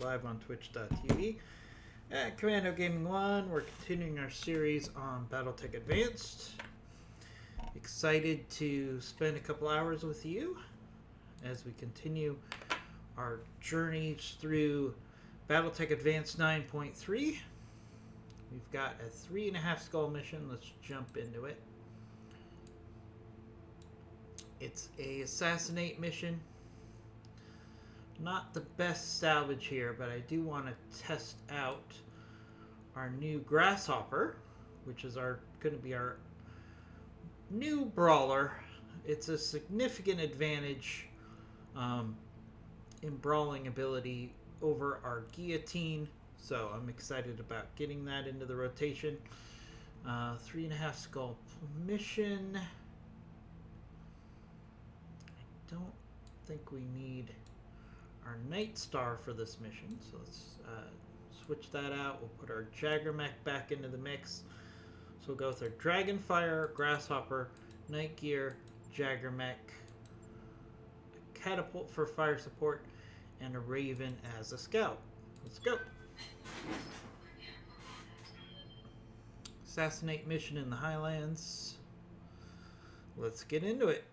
live on twitch.tv at Commando Gaming 1. We're continuing our series on BattleTech Advanced. Excited to spend a couple hours with you as we continue our journeys through BattleTech Advanced 9.3. We've got a 3.5 skull mission. Let's jump into it. It's a assassinate mission. Not the best salvage here, but I do want to test out our new Grasshopper, which is going to be our new brawler. It's a significant advantage in brawling ability over our Guillotine, so I'm excited about getting that into the rotation. 3.5 skull mission. I don't think we need our Night Star for this mission, so let's switch that out. We'll put our Jaggermech back into the mix. So we'll go with our Dragonfire, Grasshopper, Night Gear, Jaggermech, a Catapult for fire support, and a Raven as a scout. Let's go. Assassinate mission in the Highlands. Let's get into it.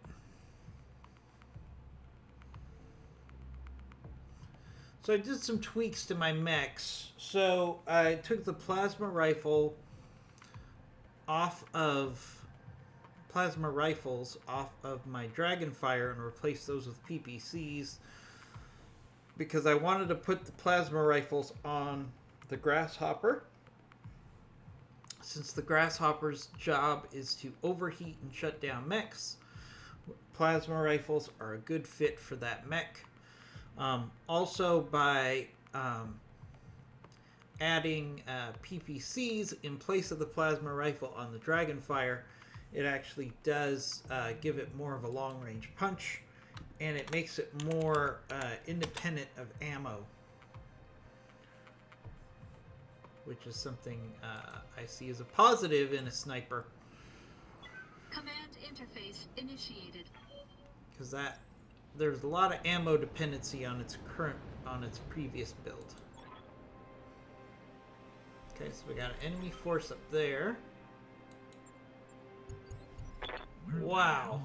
So I did some tweaks to my mechs. So I took the plasma rifles off of my Dragonfire and replaced those with PPCs because I wanted to put the plasma rifles on the Grasshopper. Since the Grasshopper's job is to overheat and shut down mechs, plasma rifles are a good fit for that mech. Also, by adding PPCs in place of the plasma rifle on the Dragonfire, it actually does give it more of a long-range punch, and it makes it more independent of ammo, which is something I see as a positive in a sniper. Command interface initiated. Because there's a lot of ammo dependency on its previous build. Okay, so we got an enemy force up there. Wow.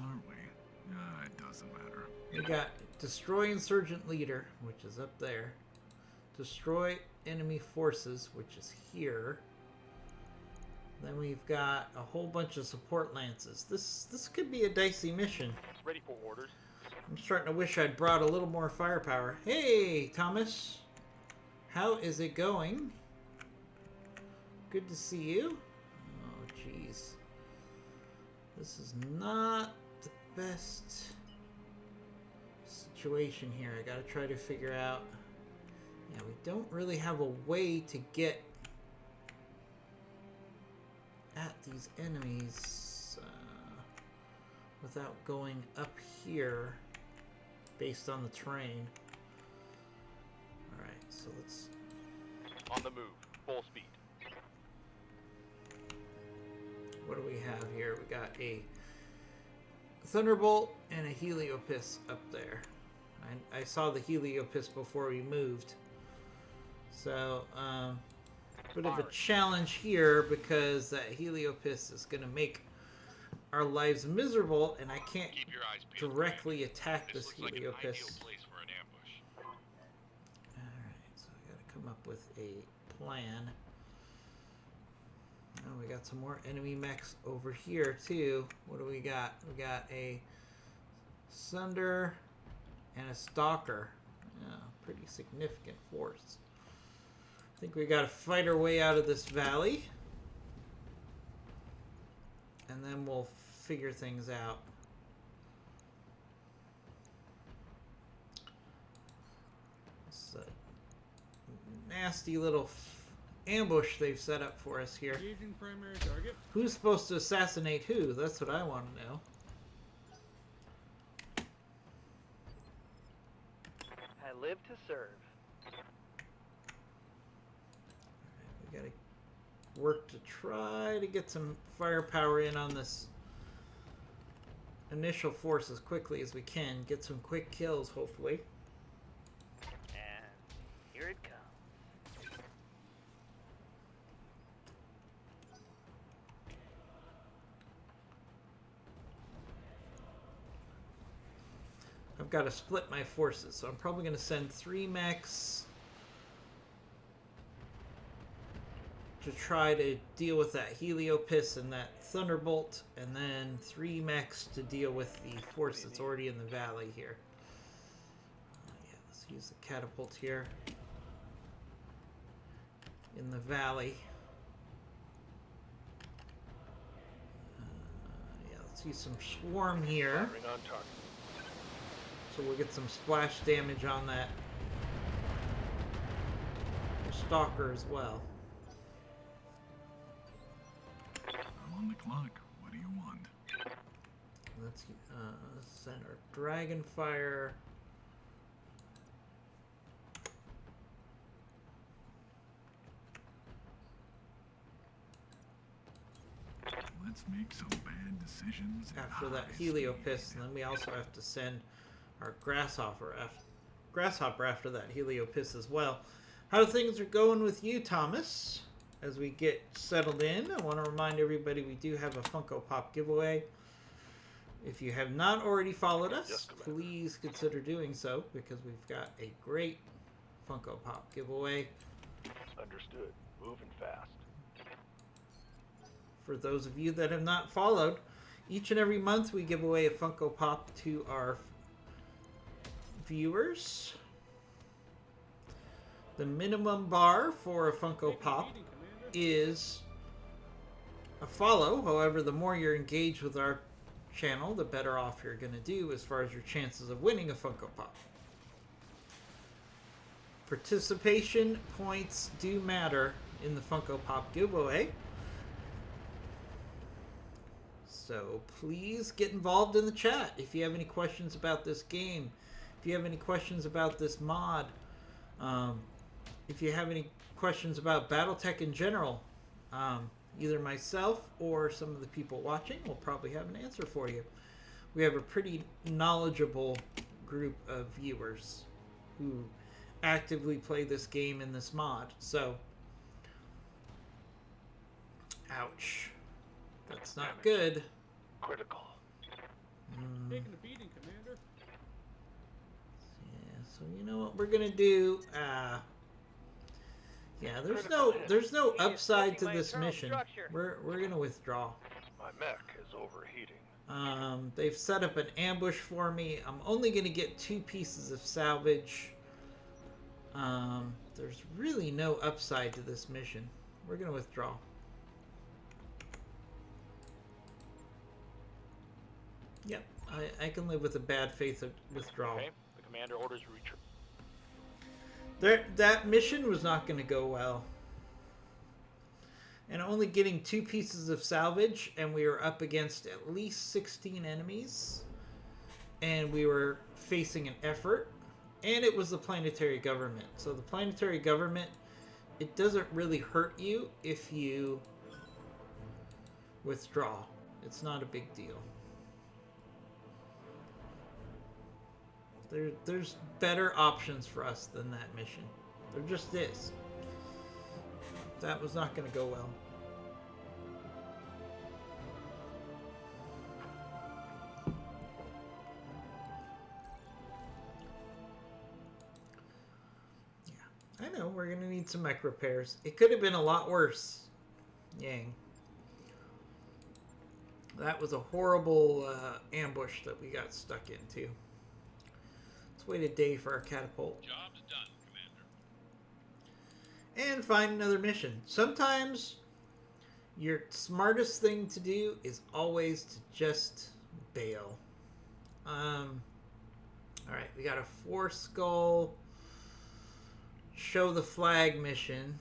It doesn't matter. We got destroy insurgent leader, which is up there. Destroy enemy forces, which is here. Then we've got a whole bunch of support lances. This could be a dicey mission. Ready for orders. I'm starting to wish I'd brought a little more firepower. Hey, Thomas. How is it going? Good to see you. Oh, jeez. This is not the best situation here. I gotta try to figure out... Yeah, we don't really have a way to get at these enemies without going up here based on the terrain. Alright, so let's... On the move. Full speed. What do we have here? We got a Thunderbolt and a Heliopis up there. I saw the Heliopis before we moved. So, bit of a challenge here because that Heliopis is going to make our lives miserable, and I can't directly attack this Heliopis. Alright, so I got to come up with a plan. Oh, we got some more enemy mechs over here too. What do we got? We got a Sunder and a Stalker. Yeah, pretty significant force. I think we got to fight our way out of this valley, and then we'll figure things out. It's a nasty little ambush they've set up for us here. Primary target. Who's supposed to assassinate who? That's what I want to know. I live to serve. We gotta work to try to get some firepower in on this initial force as quickly as we can. Get some quick kills, hopefully. And here it comes. got to split my forces. So I'm probably going to send 3 mechs to try to deal with that Heliopis and that Thunderbolt, and then 3 mechs to deal with the force that's already in the valley here. Yeah, let's use the catapult here in the valley. Yeah, let's use some swarm here, Firing on target. so we'll get some splash damage on that stalker as well. I'm on the clock. What do you want? Let's send our Dragonfire. Let's make some bad decisions. After that I Heliopis, see. and then we also have to send our Grasshopper after that Heliopis as well. How things are going with you, Thomas? As we get settled in, I want to remind everybody we do have a Funko Pop giveaway. If you have not already followed us, Yes, Commander. please consider doing so, because we've got a great Funko Pop giveaway. Understood. Moving fast. For those of you that have not followed, each and every month we give away a Funko Pop to our viewers. The minimum bar for a Funko Pop is a follow. However, the more you're engaged with our channel, the better off you're going to do as far as your chances of winning a Funko Pop. Participation points do matter in the Funko Pop giveaway. So please get involved in the chat if you have any questions about this game, if you have any questions about this mod, if you have any questions about BattleTech in general. Either myself or some of the people watching will probably have an answer for you. We have a pretty knowledgeable group of viewers who actively play this game in this mod. So, ouch. That's not good. Critical. Taking a beating, Commander. Yeah, so you know what we're gonna do? Yeah, there's no upside to this mission. We're gonna withdraw. My mech is overheating. They've set up an ambush for me. I'm only gonna get 2 pieces of salvage. There's really no upside to this mission. We're gonna withdraw. Yep, I can live with a bad faith withdrawal. Okay. The commander orders retreat. That mission was not going to go well. And only getting 2 pieces of salvage, and we were up against at least 16 enemies. And we were facing an effort. And it was the planetary government. So the planetary government, it doesn't really hurt you if you withdraw. It's not a big deal. There's better options for us than that mission. There just is. That was not going to go well. Yeah, I know we're going to need some mech repairs. It could have been a lot worse. Yang. That was a horrible ambush that we got stuck into. Let's wait a day for our catapult. Job's done, Commander. And find another mission. Sometimes your smartest thing to do is always to just bail. Alright, we got a 4 skull show the flag mission.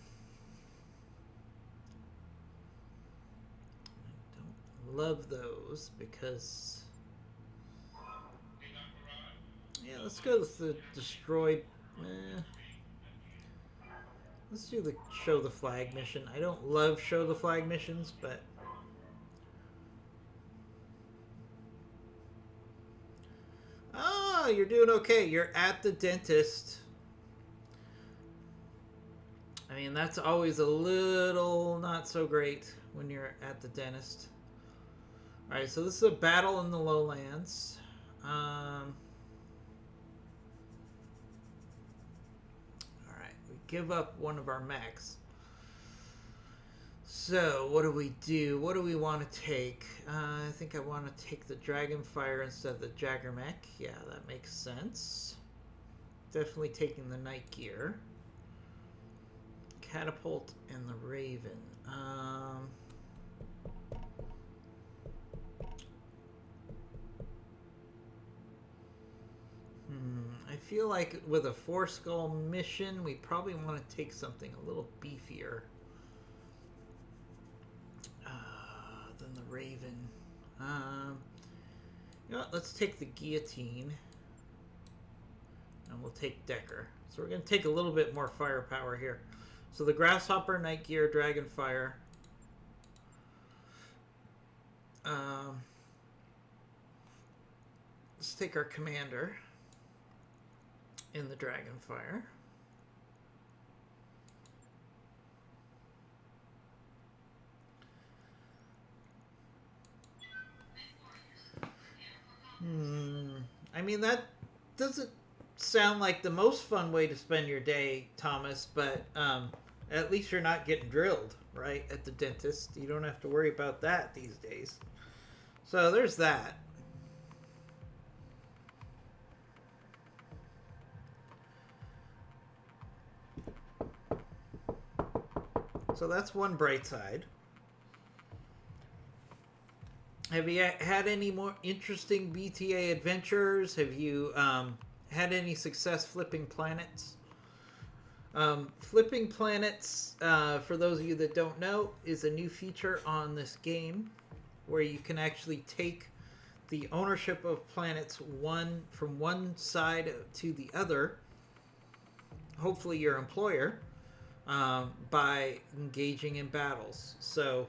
I don't love those because... Yeah, let's go with the destroyed... Let's do the show the flag mission. I don't love show the flag missions, but... Oh, you're doing okay. You're at the dentist. I mean, that's always a little not so great when you're at the dentist. Alright, so this is a battle in the lowlands. give up one of our mechs. So, what do we do? What do we want to take? I think I want to take the Dragonfire instead of the Jagger mech. Yeah, that makes sense. Definitely taking the Night Gear. Catapult and the Raven. I feel like with a 4-skull mission, we probably want to take something a little beefier than the Raven. You know what, let's take the Guillotine. And we'll take Decker. So we're going to take a little bit more firepower here. So the Grasshopper, Night Gear, Dragonfire. Let's take our Commander in the Dragonfire. I mean, that doesn't sound like the most fun way to spend your day, Thomas, but at least you're not getting drilled, right, at the dentist. You don't have to worry about that these days. So there's that. So that's one bright side. Have you had any more interesting BTA adventures? Have you had any success flipping planets? Flipping planets, for those of you that don't know, is a new feature on this game where you can actually take the ownership of planets from one side to the other, hopefully your employer, by engaging in battles. So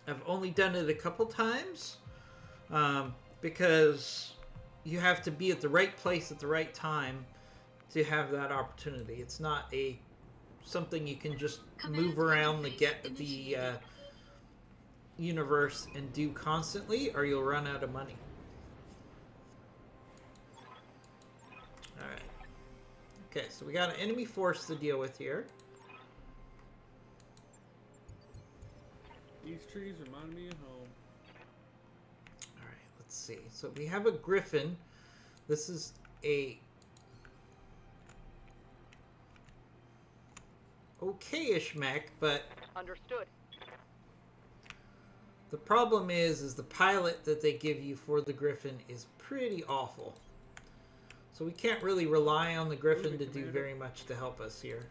I've only done it a couple times because you have to be at the right place at the right time to have that opportunity. It's not something you can just move around the universe and do constantly, or you'll run out of money. Alright. Okay, so we got an enemy force to deal with here. These trees remind me of home. Alright, let's see. So we have a Griffin. This is a okay-ish mech, but Understood. the problem is the pilot that they give you for the Griffin is pretty awful. So we can't really rely on the Griffin to do very much to help us here.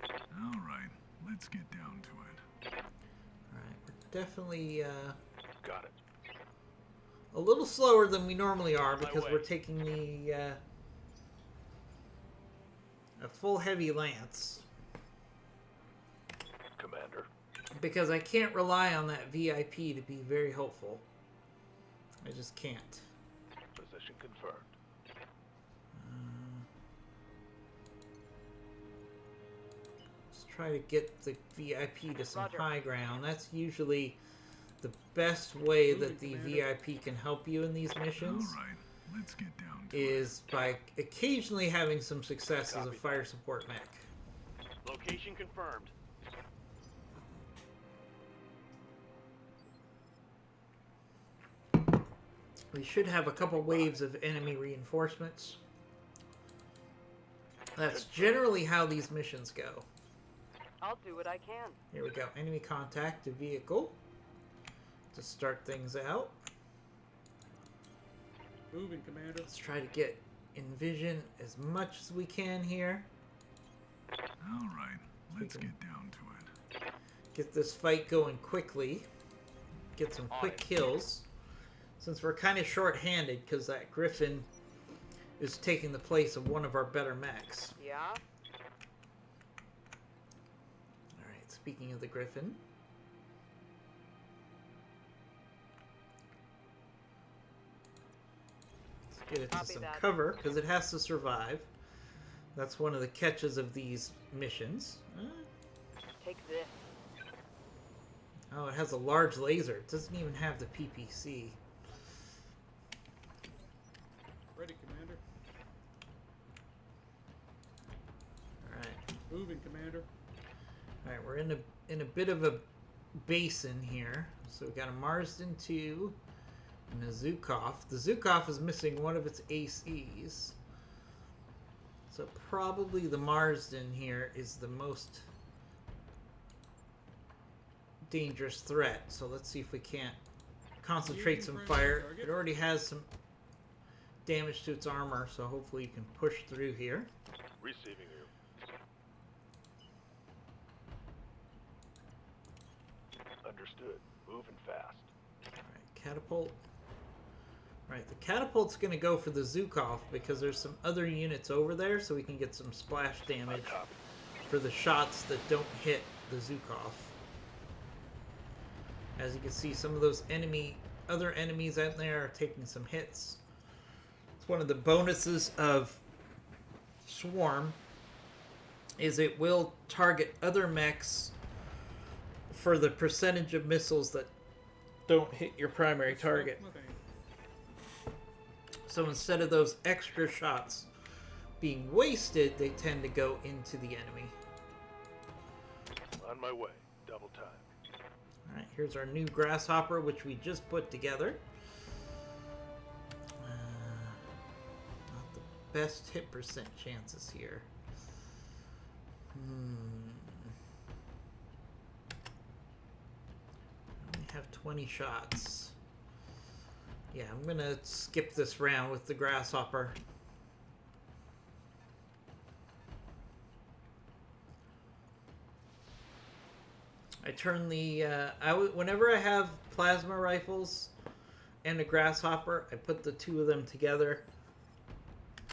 All right, let's get down to it. Alright, we're definitely Got it. a little slower than we normally are On my because way. we're taking a full heavy lance. Commander. Because I can't rely on that VIP to be very helpful. I just can't. Position confirmed. Let's try to get the VIP to some Roger. high ground. That's usually the best way that the VIP can help you in these All missions, right, let's get down to it. is by occasionally having some success as a Copy. fire support mech. Location confirmed. We should have a couple waves of enemy reinforcements. That's generally how these missions go. I'll do what I can. Here we go. Enemy contact to vehicle to start things out. Moving, Commander. Let's try to get in vision as much as we can here. All right, let's get down to it. Get this fight going quickly. Get some quick kills. Since we're kind of short-handed because that Griffin is taking the place of one of our better mechs. Yeah? Alright, speaking of the Griffin. Let's get it to Copy some that. cover because it has to survive. That's one of the catches of these missions. Take this. Oh, it has a large laser. It doesn't even have the PPC. Ready, Commander. Moving, Commander. All right, we're in a bit of a basin here. So we got a Marsden 2 and a Zukov. The Zukov is missing one of its ACs. So probably the Marsden here is the most dangerous threat. So let's see if we can't concentrate some fire. It already has some damage to its armor, so hopefully you can push through here. Receiving you. Understood. Moving fast. Alright, catapult. Alright, the catapult's going to go for the Zukov because there's some other units over there, so we can get some splash damage Copy. for the shots that don't hit the Zukov. As you can see, some of those other enemies out there are taking some hits. It's one of the bonuses of Swarm is it will target other mechs for the percentage of missiles that don't hit your primary target. So instead of those extra shots being wasted, they tend to go into the enemy. On my way. Double time. Alright, here's our new Grasshopper, which we just put together. Not the best hit percent chances here. I only have 20 shots. Yeah, I'm gonna skip this round with the Grasshopper. I turn the whenever I have plasma rifles and a Grasshopper, I put the two of them together.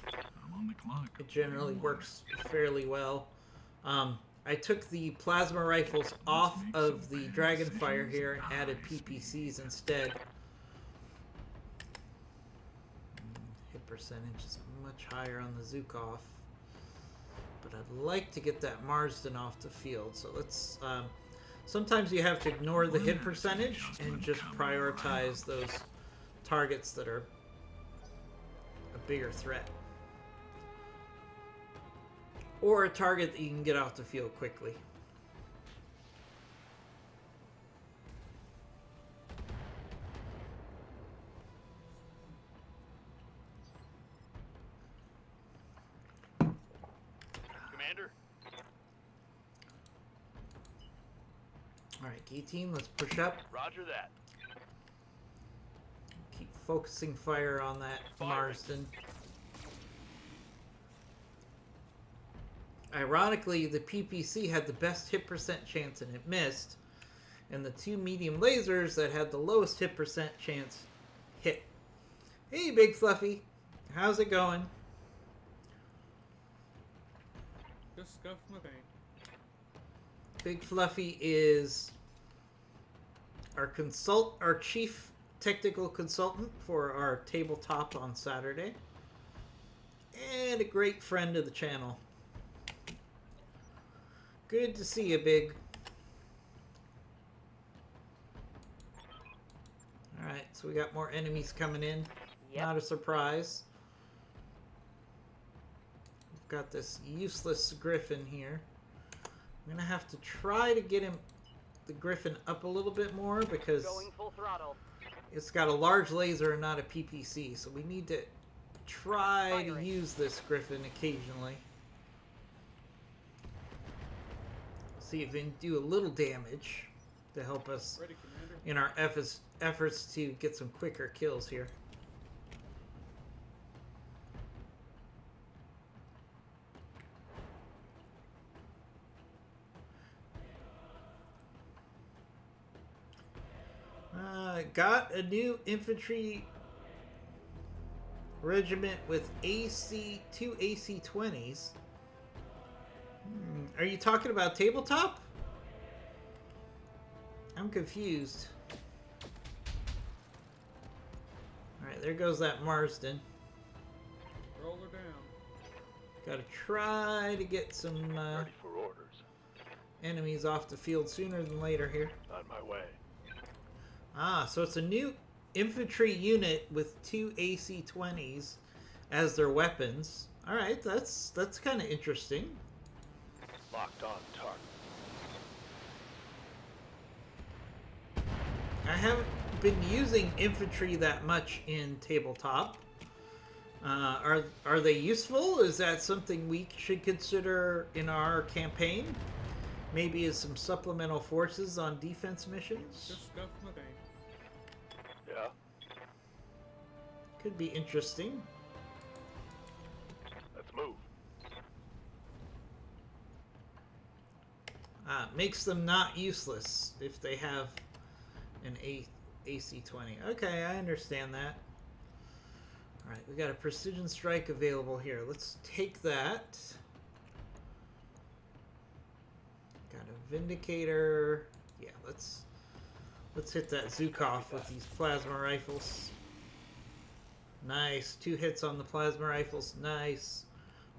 I'm on the clock. It generally works fairly well. I took the plasma rifles off of the Dragonfire here and added PPCs instead. Hit percentage is much higher on the Zukov, but I'd like to get that Marsden off the field. So let's. Sometimes you have to ignore the hit percentage and just prioritize those targets that are a bigger threat. Or a target that you can get off the field quickly. Commander? Alright, Key Team, let's push up. Roger that. Keep focusing fire on that Marsden. Ironically, the PPC had the best hit percent chance and it missed. And the two medium lasers that had the lowest hit percent chance hit. Hey, Big Fluffy. How's it going? Just scuffed my paint. Big Fluffy is our chief technical consultant for our tabletop on Saturday. And a great friend of the channel. Good to see you, Big. Alright, so we got more enemies coming in. Yep. Not a surprise. We've got this useless Griffin here. I'm going to have to try to get the Griffin up a little bit more because Going full throttle. it's got a large laser and not a PPC. So we need to try to Firing. use this Griffin occasionally. See if we can do a little damage to help us Ready, Commander. in our efforts to get some quicker kills here. Got a new infantry regiment with two AC-20s. Are you talking about tabletop? I'm confused. Alright, there goes that Marsden. Roll her down. Gotta try to get some Ready for orders. enemies off the field sooner than later here. On my way. Ah, so it's a new infantry unit with two AC-20s as their weapons. Alright, that's kind of interesting. Locked on target. I haven't been using infantry that much in tabletop. Are they useful? Is that something we should consider in our campaign? Maybe as some supplemental forces on defense missions? Just scuff my vein. Yeah. Could be interesting. Let's move. Makes them not useless if they have an AC-20. Okay, I understand that. Alright, we got a precision strike available here. Let's take that. Got a Vindicator. Yeah, let's hit that Zukov with these plasma rifles. Nice. 2 hits on the plasma rifles. Nice.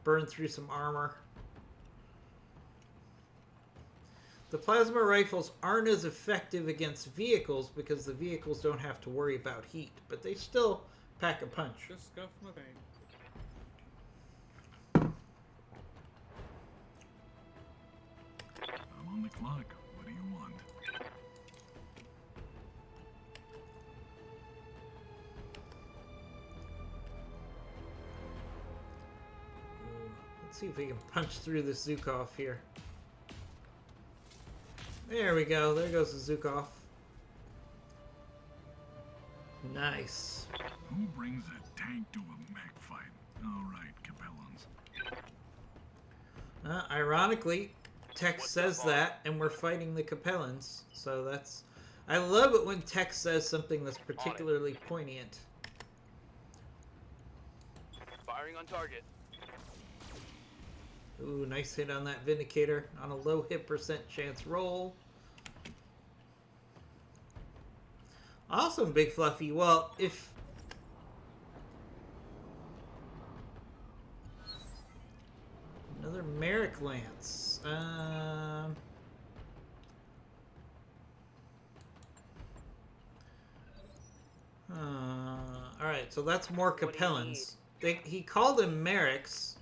Burn through some armor. The plasma rifles aren't as effective against vehicles because the vehicles don't have to worry about heat, but they still pack a punch. Just scuff my vein. I'm on the clock. What do you want? Let's see if we can punch through this Zukov here. There we go. There goes the Zukov. Nice. Who brings a tank to a mech fight? All right, Capellans. Ironically, text What's says up, that, and we're fighting the Capellans. So that's... I love it when text says something that's particularly poignant. Firing on target. Ooh, nice hit on that Vindicator on a low hit percent chance roll. Awesome, Big Fluffy. Well, if... Another Merrick Lance. Alright, so that's more What do you Capellans. He called them Merricks.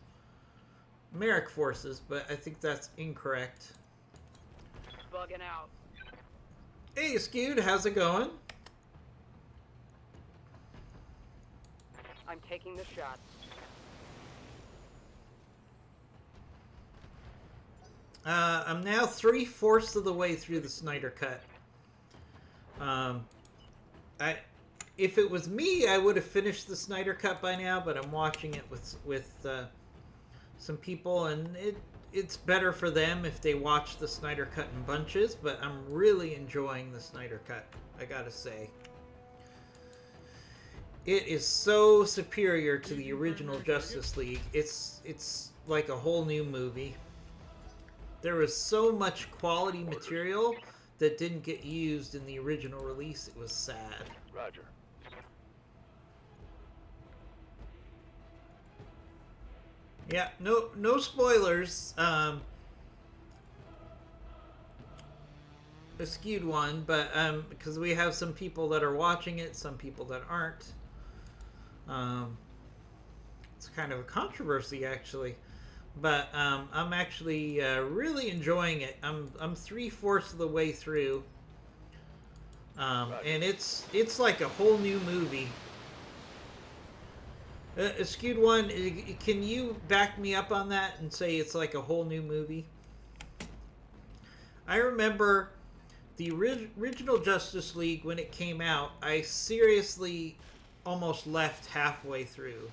Merrick forces, but I think that's incorrect. Bugging out. Hey, Skewed, how's it going? I'm taking the shot. I'm now 3/4 of the way through the Snyder Cut. If it was me, I would have finished the Snyder Cut by now, but I'm watching it with some people, and it's better for them if they watch the Snyder Cut in bunches, but I'm really enjoying the Snyder Cut, I gotta say. It is so superior to the original Justice League. It's like a whole new movie. There was so much quality material that didn't get used in the original release. It was sad. Roger. Yeah, no spoilers. A skewed one, but because we have some people that are watching it, some people that aren't. It's kind of a controversy, actually, but I'm actually really enjoying it. I'm 3/4 of the way through, and it's like a whole new movie. A skewed one, can you back me up on that and say it's like a whole new movie? I remember the original Justice League when it came out. I seriously almost left halfway through.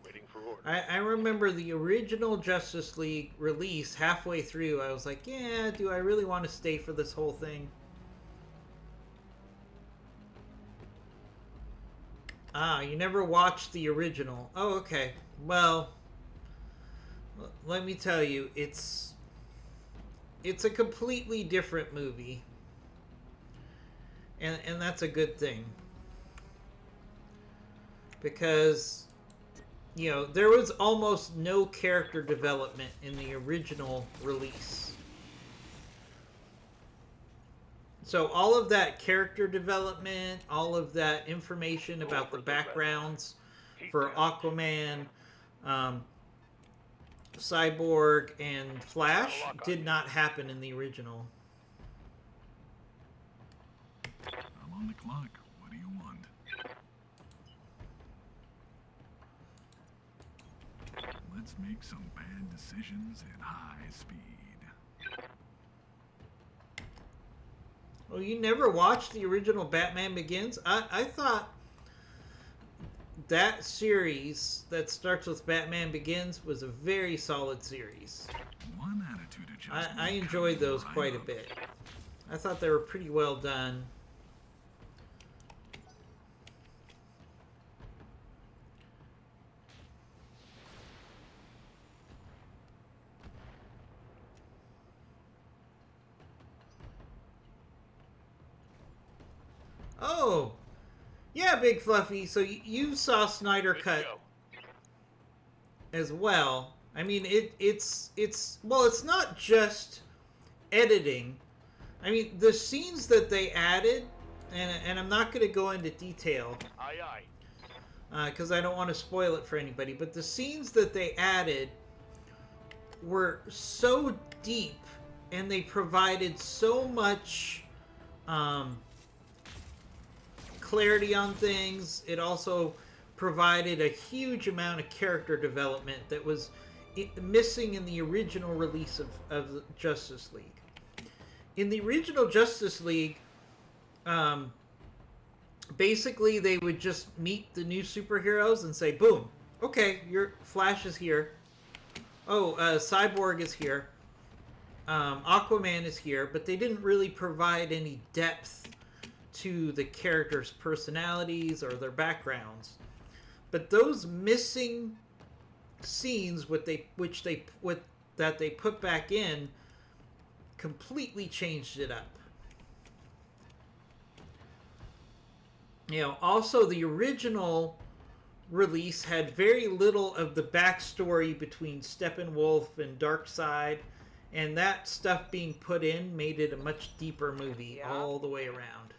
Waiting for orders. I remember the original Justice League release halfway through. I was like, yeah, do I really want to stay for this whole thing? Ah, you never watched the original. Oh, okay. Well, let me tell you, it's a completely different movie. And that's a good thing. Because, you know, there was almost no character development in the original release. So all of that character development, all of that information about the backgrounds for Aquaman, Cyborg, and Flash did not happen in the original. I'm on the clock. What do you want? Let's make some bad decisions at high speed. Well, you never watched the original Batman Begins? I thought that series that starts with Batman Begins was a very solid series. One attitude adjustment. I enjoyed coming those right quite a up. bit. I thought they were pretty well done. Oh, yeah, Big Fluffy. So you saw Snyder Good to Cut go. as well. I mean, it's well, it's not just editing. I mean, the scenes that they added, and I'm not going to go into detail Aye, aye. because I don't want to spoil it for anybody. But the scenes that they added were so deep, and they provided so much clarity on things. It also provided a huge amount of character development that was missing in the original release of Justice League. In the original Justice League, basically they would just meet the new superheroes and say, boom, okay, your Flash is here. Oh, Cyborg is here. Aquaman is here. But they didn't really provide any depth to the characters' personalities or their backgrounds. But those missing scenes, that they put back in, completely changed it up. You know, also the original release had very little of the backstory between Steppenwolf and Darkseid, and that stuff being put in made it a much deeper movie all the way around.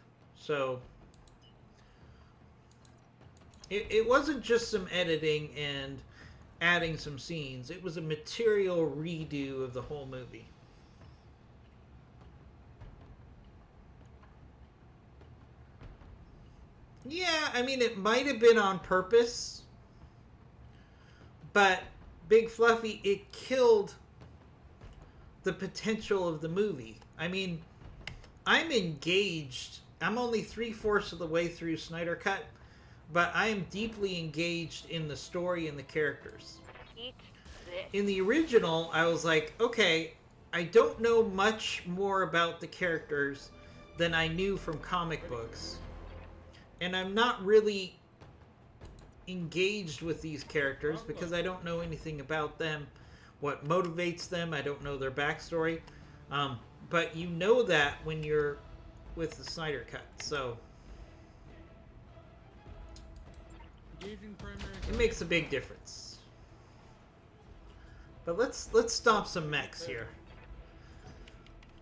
So it wasn't just some editing and adding some scenes. It was a material redo of the whole movie. Yeah, I mean, it might have been on purpose, but Big Fluffy, it killed the potential of the movie. I mean, I'm engaged. I'm only 3/4 of the way through Snyder Cut, but I am deeply engaged in the story and the characters. Eat this. In the original, I was like, okay, I don't know much more about the characters than I knew from comic books. And I'm not really engaged with these characters because I don't know anything about them, what motivates them. I don't know their backstory. But you know that when you're with the Snyder Cut. So Engaging primary. it makes a big difference. But let's stomp some mechs here.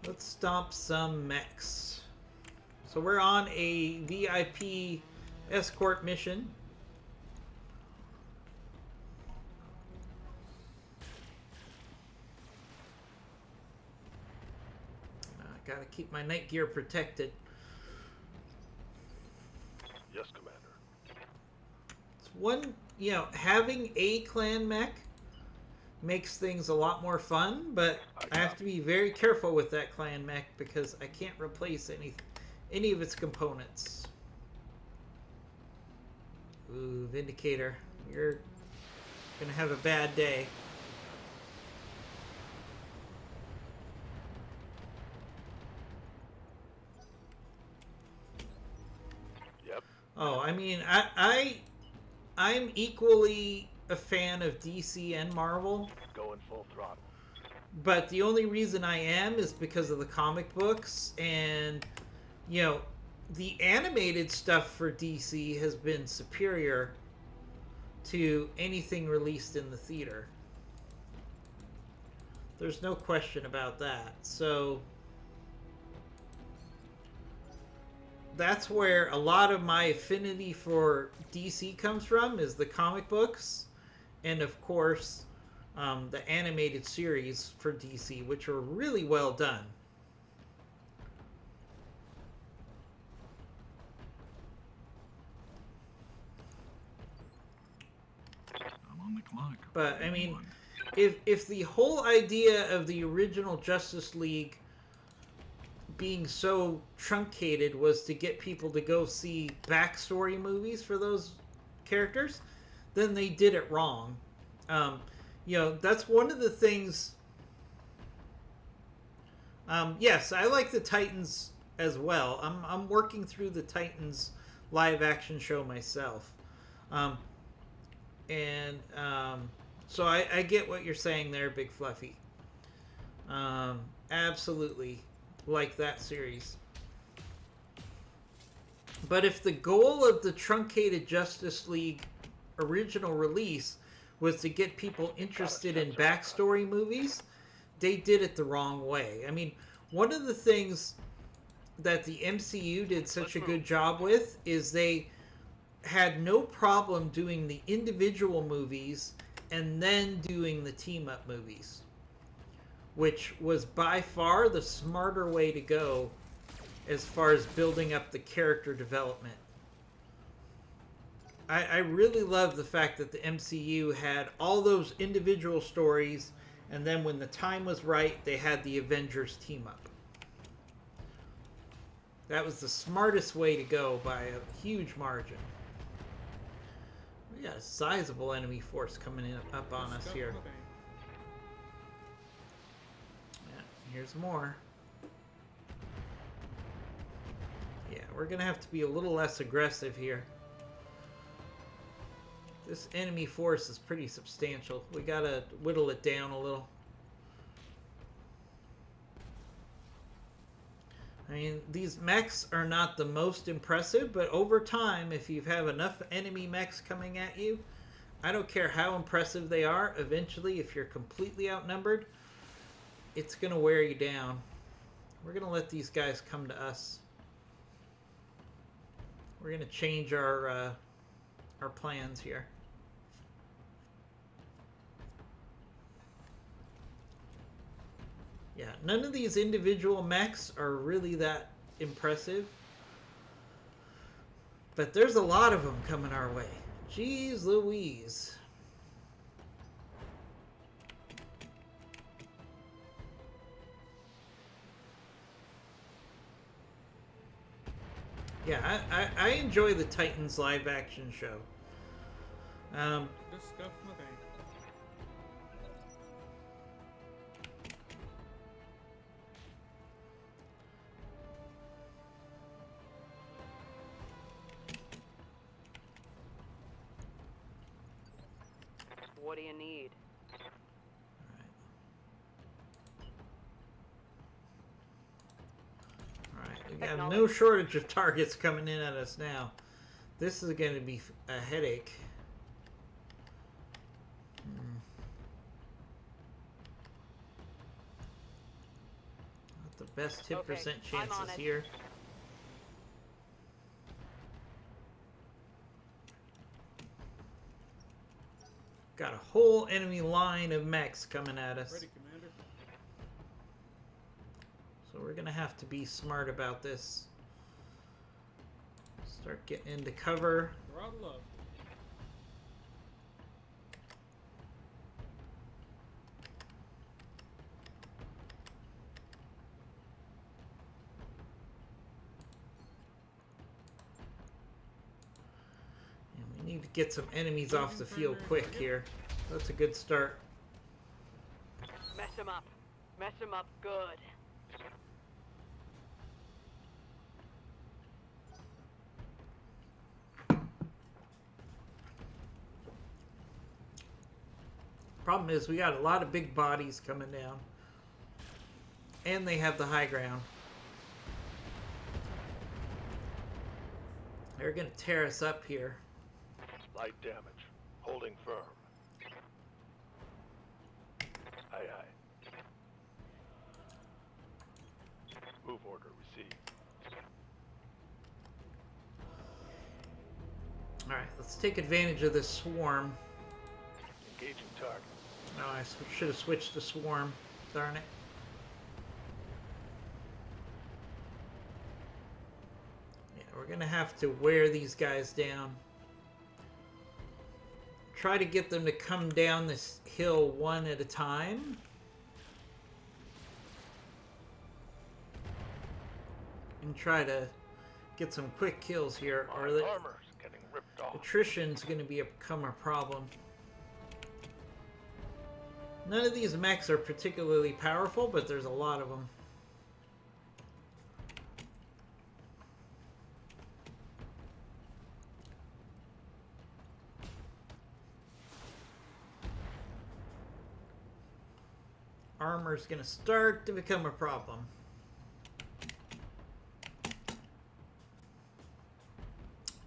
Let's stomp some mechs. So we're on a VIP escort mission. I gotta keep my night gear protected. Yes, Commander. It's one, you know, having a clan mech makes things a lot more fun, but I have to be very careful with that clan mech because I can't replace any of its components. Ooh, Vindicator, you're gonna have a bad day. Yep. Oh, I mean, I'm equally a fan of DC and Marvel, Going full throttle. but the only reason I am is because of the comic books, and you know, the animated stuff for DC has been superior to anything released in the theater. There's no question about that. So that's where a lot of my affinity for DC comes from, is the comic books, and of course, the animated series for DC, which are really well done. I'm on the clock. But I mean, if the whole idea of the original Justice League being so truncated was to get people to go see backstory movies for those characters, then they did it wrong. That's one of the things. Yes, I like the Titans as well. I'm working through the Titans live action show myself. So I get what you're saying there, Big Fluffy. Absolutely like that series. But if the goal of the truncated Justice League original release was to get people interested in backstory movies, they did it the wrong way. I mean, one of the things that the MCU did such a good job with is they had no problem doing the individual movies and then doing the team-up movies, which was by far the smarter way to go as far as building up the character development. I really love the fact that the MCU had all those individual stories, and then when the time was right, they had the Avengers team up. That was the smartest way to go by a huge margin. We got a sizable enemy force coming in up on us here. Yeah, here's more. Yeah, we're gonna have to be a little less aggressive here. This enemy force is pretty substantial. We gotta whittle it down a little. I mean, these mechs are not the most impressive, but over time, if you have enough enemy mechs coming at you, I don't care how impressive they are, eventually, if you're completely outnumbered, it's going to wear you down. We're going to let these guys come to us. We're going to change our plans here. Yeah, none of these individual mechs are really that impressive. But there's a lot of them coming our way. Jeez Louise. Yeah, I enjoy the Titans live action show. Just stuff my thing. What do you need? Alright, we got no shortage of targets coming in at us now. This is going to be a headache. Not the best hit percent chances here. Got a whole enemy line of mechs coming at us. Ready, Commander. So we're going to have to be smart about this. Start getting into cover. Throttle up. And we need to get some enemies off the field quick here. That's a good start. Mess him up. Mess him up good. Problem is, we got a lot of big bodies coming down. And they have the high ground. They're going to tear us up here. Light damage. Holding firm. Aye, aye. Move order received. Alright, let's take advantage of this swarm. Engaging target. Oh, I should have switched to swarm. Darn it. Yeah, we're going to have to wear these guys down. Try to get them to come down this hill one at a time. And try to get some quick kills here, or the Armor's getting ripped off. attrition's going to become a problem. None of these mechs are particularly powerful, but there's a lot of them. Armor's going to start to become a problem.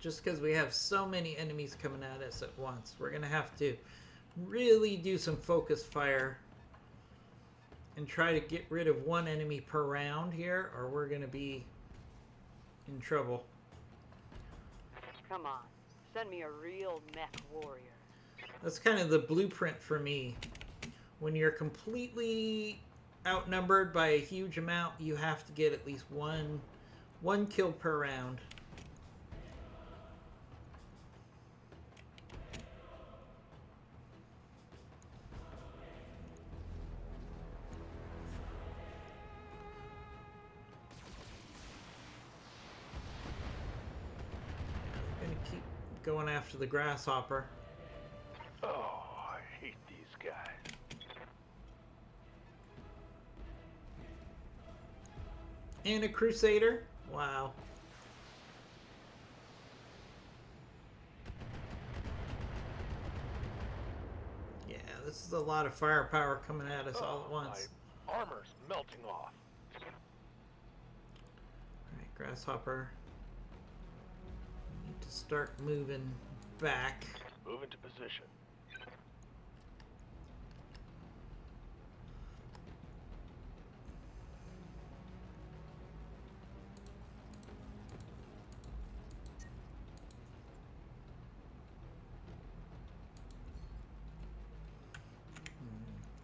Just because we have so many enemies coming at us at once. We're going to have to really do some focus fire and try to get rid of one enemy per round here, or we're going to be in trouble. Come on. Send me a real mech warrior. That's kind of the blueprint for me. When you're completely outnumbered by a huge amount, you have to get at least one kill per round. I'm gonna keep going after the grasshopper. Oh, I hate these guys. And a crusader? Wow. Yeah, this is a lot of firepower coming at us all at once. My armor's melting off. Alright, grasshopper. We need to start moving back. Move into position.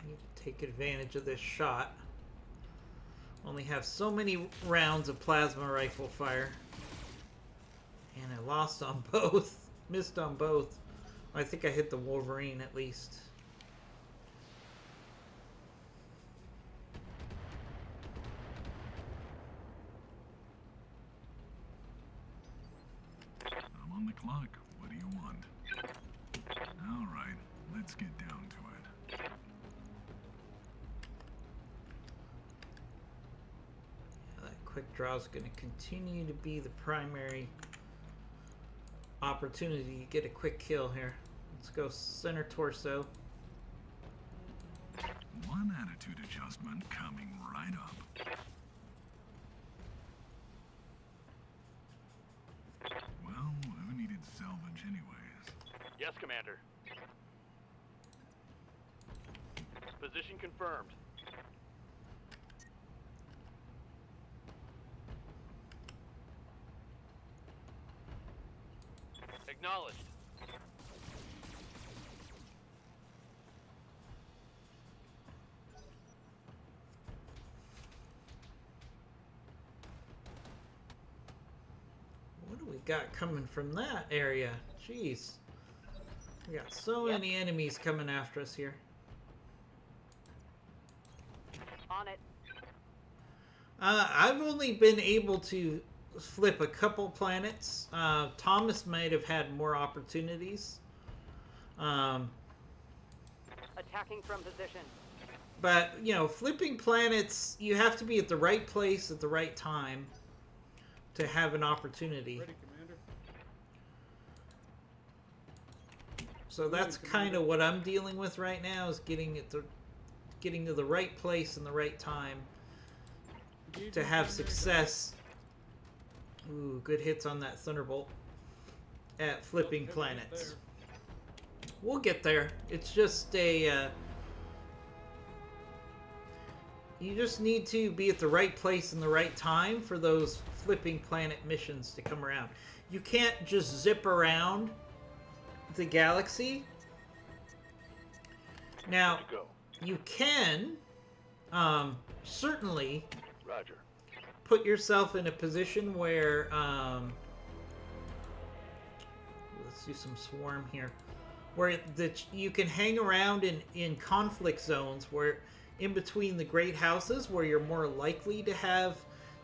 Need to take advantage of this shot. Only have so many rounds of plasma rifle fire. And I lost on both. Missed on both. I think I hit the Wolverine at least. I'm on the clock. What do you want? All right, let's get down to it. That quick draw is going to continue to be the primary opportunity to get a quick kill here. Let's go center torso. One attitude adjustment coming right up. Well, who needed salvage anyways? Yes, Commander. Position confirmed. Acknowledged. What do we got coming from that area? Jeez. We got so many enemies coming after us here. On it. I've only been able to flip a couple planets. Thomas might have had more opportunities. Attacking from position. But, you know, flipping planets, you have to be at the right place at the right time to have an opportunity. Ready, Commander. So that's kind of what I'm dealing with right now, is getting to the right place in the right time to have success. Ooh, good hits on that Thunderbolt at flipping planets. We'll get there. It's just a... you just need to be at the right place in the right time for those flipping planet missions to come around. You can't just zip around the galaxy. Now, Go. you can certainly Roger. put yourself in a position where let's do some swarm here, where that you can hang around in conflict zones where in between the great houses where you're more likely to have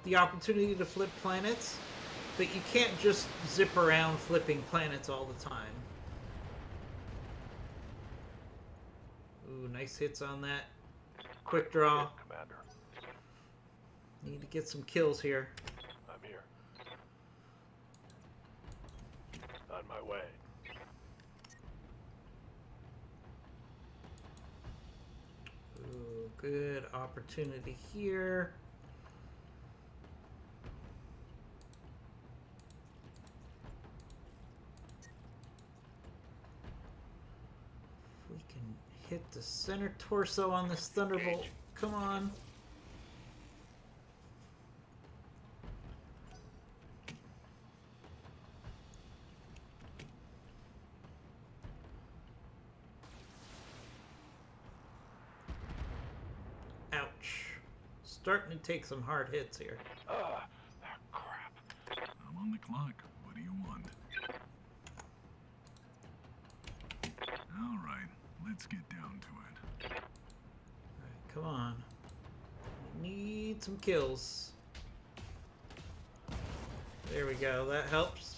the opportunity to flip planets, but you can't just zip around flipping planets all the time. Ooh, nice hits on that. Quick draw. Yes, Commander. Need to get some kills here. I'm here. On my way. Ooh, good opportunity here. If we can hit the center torso on this Thunderbolt. Come on. Ouch. Starting to take some hard hits here. Crap. I'm on the clock. What do you want? All right, let's get down to it. Alright, come on. We need some kills. There we go. That helps.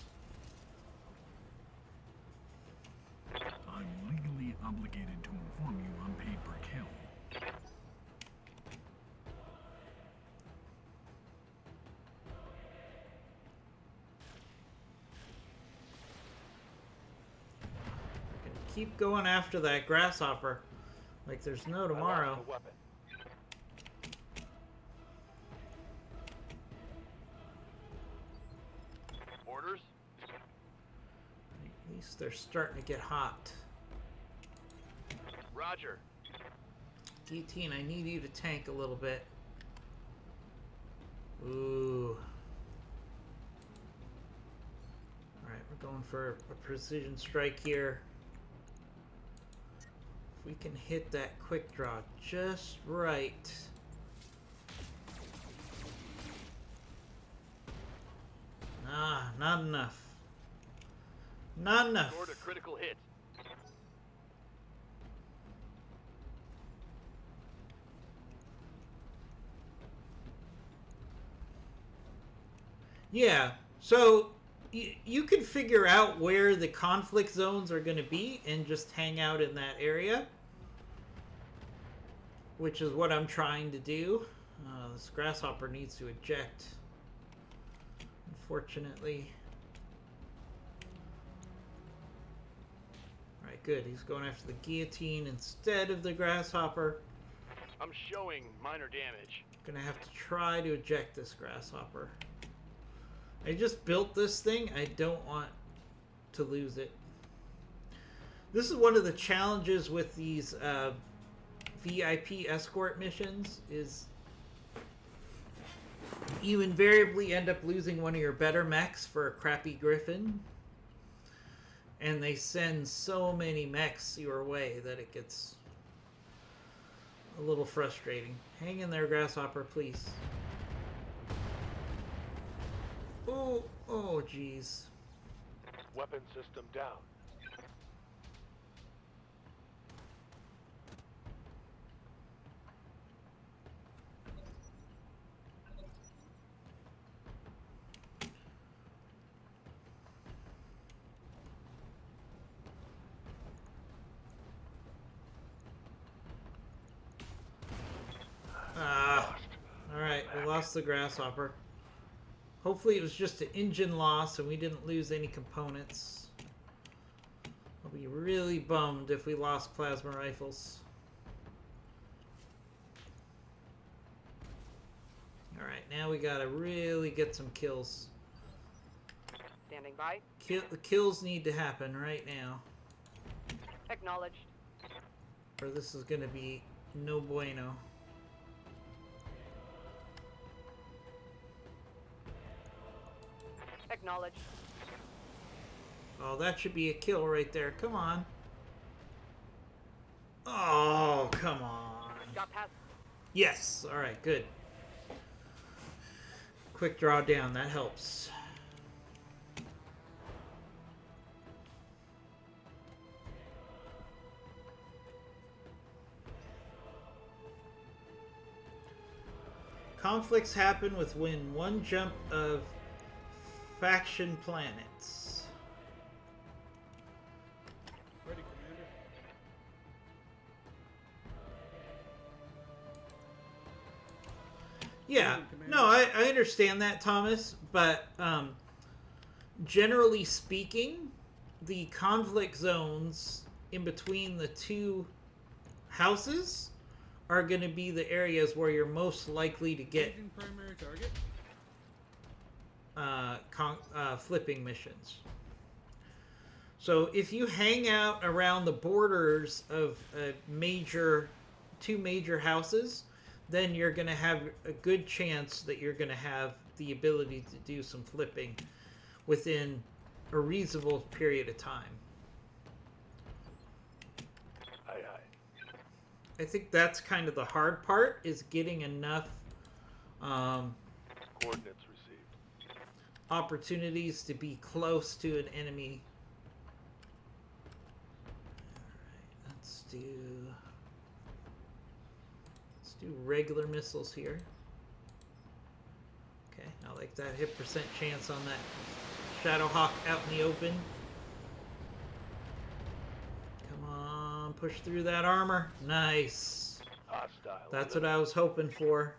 I'm legally obligated to inform you on paid per kill. Keep going after that grasshopper like there's no tomorrow. I lost the weapon. Orders? At least they're starting to get hot. Roger. Guillotine, I need you to tank a little bit. Ooh. Alright, we're going for a precision strike here. If we can hit that quick draw just right. Ah, not enough. Not enough. Scored a critical hit. Yeah, so you can figure out where the conflict zones are going to be and just hang out in that area, which is what I'm trying to do. This grasshopper needs to eject, unfortunately. Alright, good. He's going after the guillotine instead of the grasshopper. I'm showing minor damage. Gonna have to try to eject this grasshopper. I just built this thing. I don't want to lose it. This is one of the challenges with these VIP escort missions is you invariably end up losing one of your better mechs for a crappy griffin. And they send so many mechs your way that it gets a little frustrating. Hang in there, grasshopper, please. Oh, oh, jeez. Weapon system down. Alright, we lost the grasshopper. Hopefully it was just an engine loss and we didn't lose any components. I'll be really bummed if we lost plasma rifles. Alright, now we gotta really get some kills. Standing by. The kills need to happen right now, Acknowledged. or this is gonna be no bueno. Acknowledged. Oh, that should be a kill right there. Come on. Oh, come on. Got past. Yes. All right, good. Quick draw down. That helps. Conflicts happen within one jump of faction planets. Ready, Commander. Yeah, Commander. no, I understand that, Thomas, but generally speaking, the conflict zones in between the two houses are going to be the areas where you're most likely to get Engaging primary target. flipping missions. So if you hang out around the borders of two major houses, then you're going to have a good chance that you're going to have the ability to do some flipping within a reasonable period of time. Aye, aye. I think that's kind of the hard part, is getting enough Coordinates received. opportunities to be close to an enemy. Alright, let's do regular missiles here. Okay, I like that hit percent chance on that Shadowhawk out in the open. Come on, push through that armor. Nice. Hostile. That's what I was hoping for.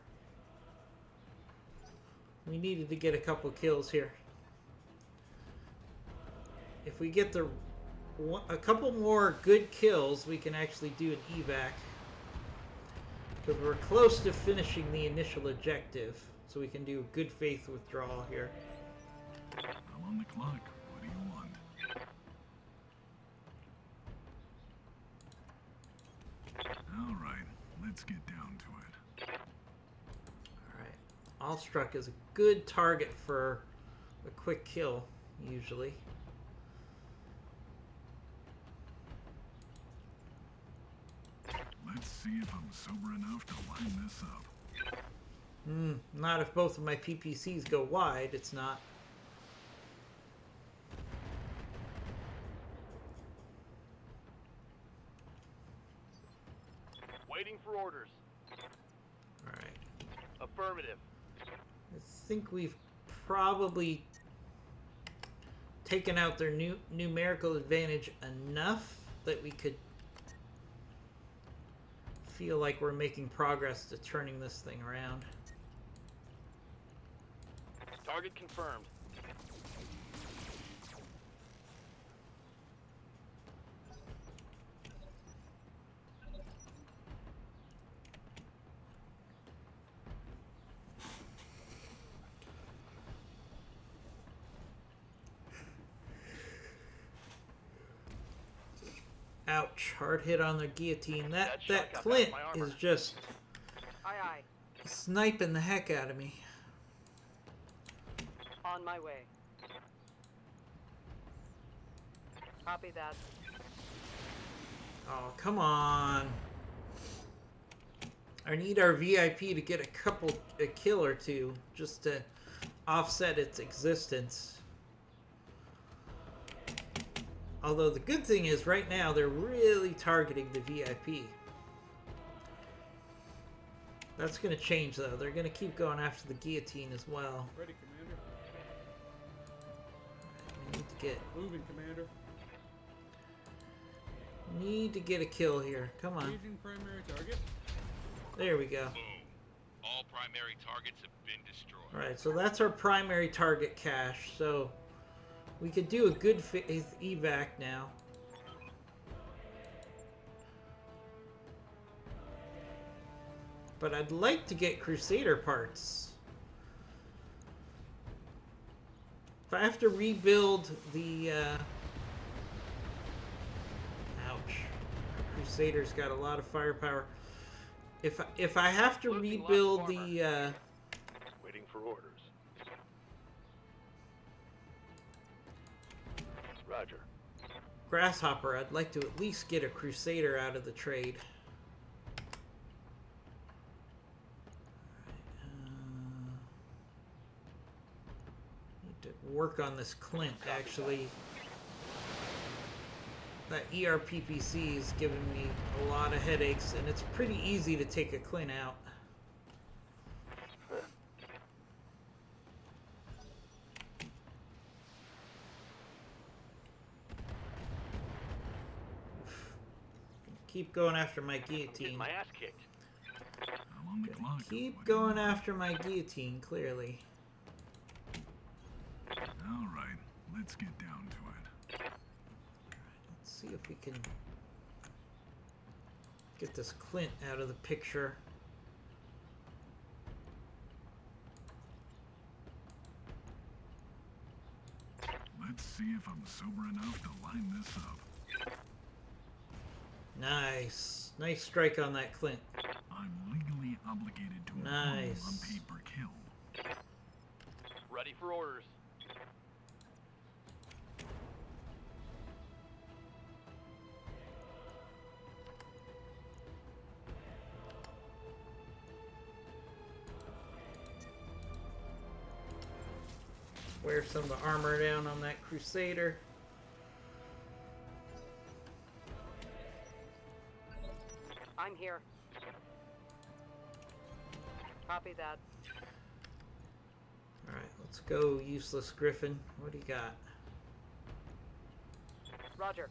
We needed to get a couple kills here. If we get a couple more good kills, we can actually do an evac. Because we're close to finishing the initial objective. So we can do a good faith withdrawal here. I'm on the clock. What do you want? All right, let's get down to it. Alright. Allstruck is a good target for a quick kill, usually. Let's see if I'm sober enough to line this up. Not if both of my PPCs go wide, it's not. Waiting for orders. Alright. Affirmative. I think we've probably taken out their numerical advantage enough that we could feel like we're making progress to turning this thing around. Target confirmed. Ouch, hard hit on the guillotine. That That shot got Clint past my armor. is just Aye, aye. sniping the heck out of me. On my way. Copy that. Oh, come on. I need our VIP to get a kill or two just to offset its existence. Although the good thing is right now they're really targeting the VIP. That's going to change though. They're going to keep going after the guillotine as well. Ready, Commander. We need to get Moving, Commander. a kill here. Come on. Engaging primary target. There we go. Boom. All primary targets have been destroyed. Alright, so that's our primary target cache. So we could do a good faith evac now. But I'd like to get Crusader parts. If I have to rebuild the ouch. Crusader's got a lot of firepower. If I have to Losing lots rebuild of the Waiting for orders. Roger. Grasshopper, I'd like to at least get a Crusader out of the trade. Need to work on this Clint, actually. That ERPPC is giving me a lot of headaches, and it's pretty easy to take a Clint out. Keep going after my I'm getting guillotine. my ass kicked. I'm on the clock. Keep What do you going want? after my guillotine, clearly. All right, let's get down to it. Let's see if we can get this Clint out of the picture. Let's see if I'm sober enough to line this up. Nice. Nice strike on that Clint. I'm legally obligated to a Nice. on paid per kill. Ready for orders. Wear some of the armor down on that Crusader. I'm here. Copy that. Alright, let's go, useless Griffin. What do you got? Roger.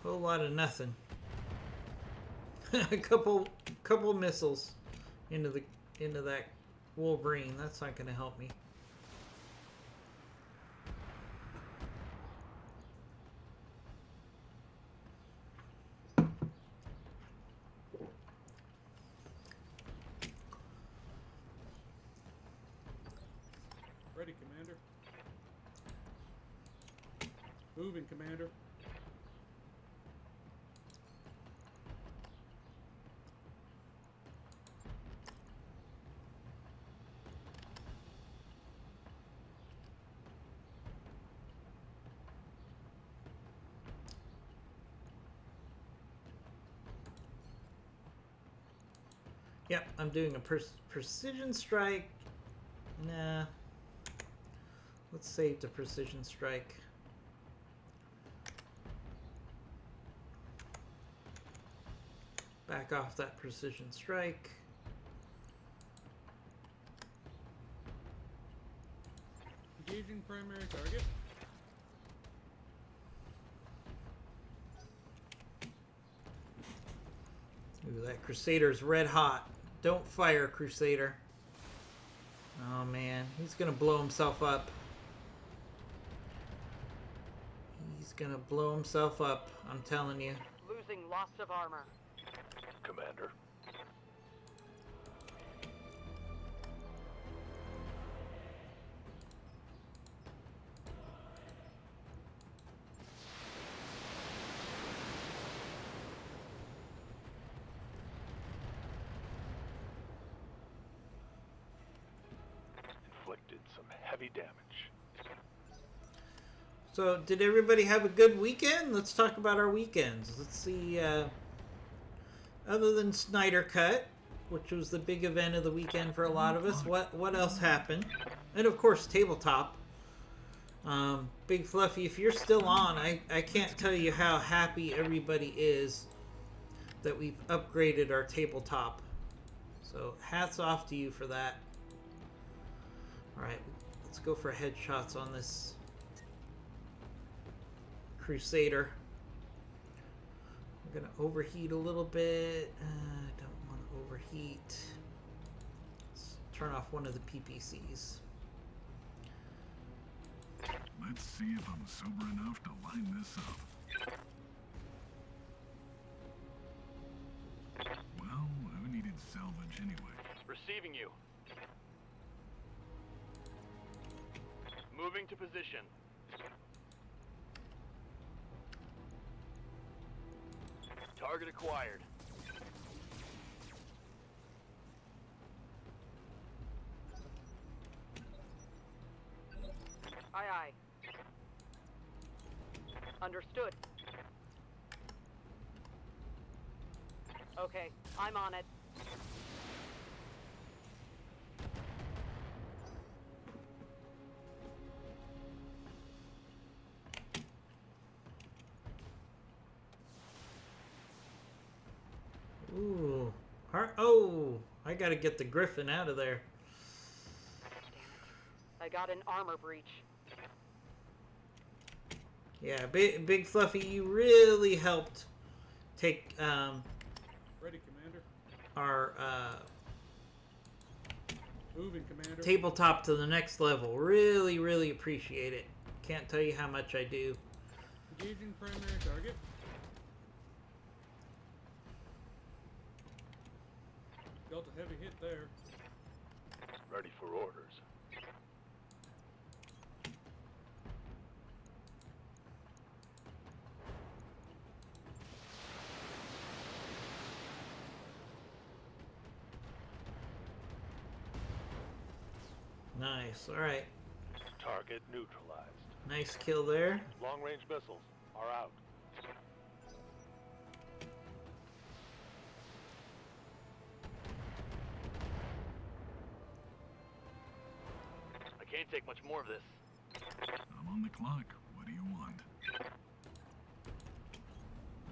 Whole lot of nothing. a couple missiles into that Wolverine. That's not gonna help me. Ready, Commander. Moving, Commander. Yep, I'm doing a precision strike. Nah. Let's save the precision strike. Back off that precision strike. Engaging primary target. Ooh, that Crusader's red hot. Don't fire, Crusader. Oh man, he's gonna blow himself up. He's gonna blow himself up, I'm telling you. Losing loss of armor. Commander. Inflicted some heavy damage. So, did everybody have a good weekend? Let's talk about our weekends. Let's see, other than Snyder Cut, which was the big event of the weekend for a lot of us, what else happened? And of course, Tabletop. Big Fluffy, if you're still on, I can't tell you how happy everybody is that we've upgraded our Tabletop. So, hats off to you for that. Alright, let's go for headshots on this Crusader. I'm gonna overheat a little bit. I don't want to overheat. Let's turn off one of the PPCs. Let's see if I'm sober enough to line this up. Well, who needed salvage anyway? Receiving you. Moving to position. Target acquired. Aye, aye. Understood. Okay, I'm on it. Ooh. Oh, I gotta get the Griffin out of there. I got an armor breach. Yeah, Big Fluffy, you really helped take Ready, Commander. our Moving, Commander. tabletop to the next level. Really, really appreciate it. Can't tell you how much I do. Engaging primary target. Dealt a heavy hit there. Ready for orders. Nice. All right. Target neutralized. Nice kill there. Long-range missiles are out. I can't take much more of this. I'm on the clock. What do you want? All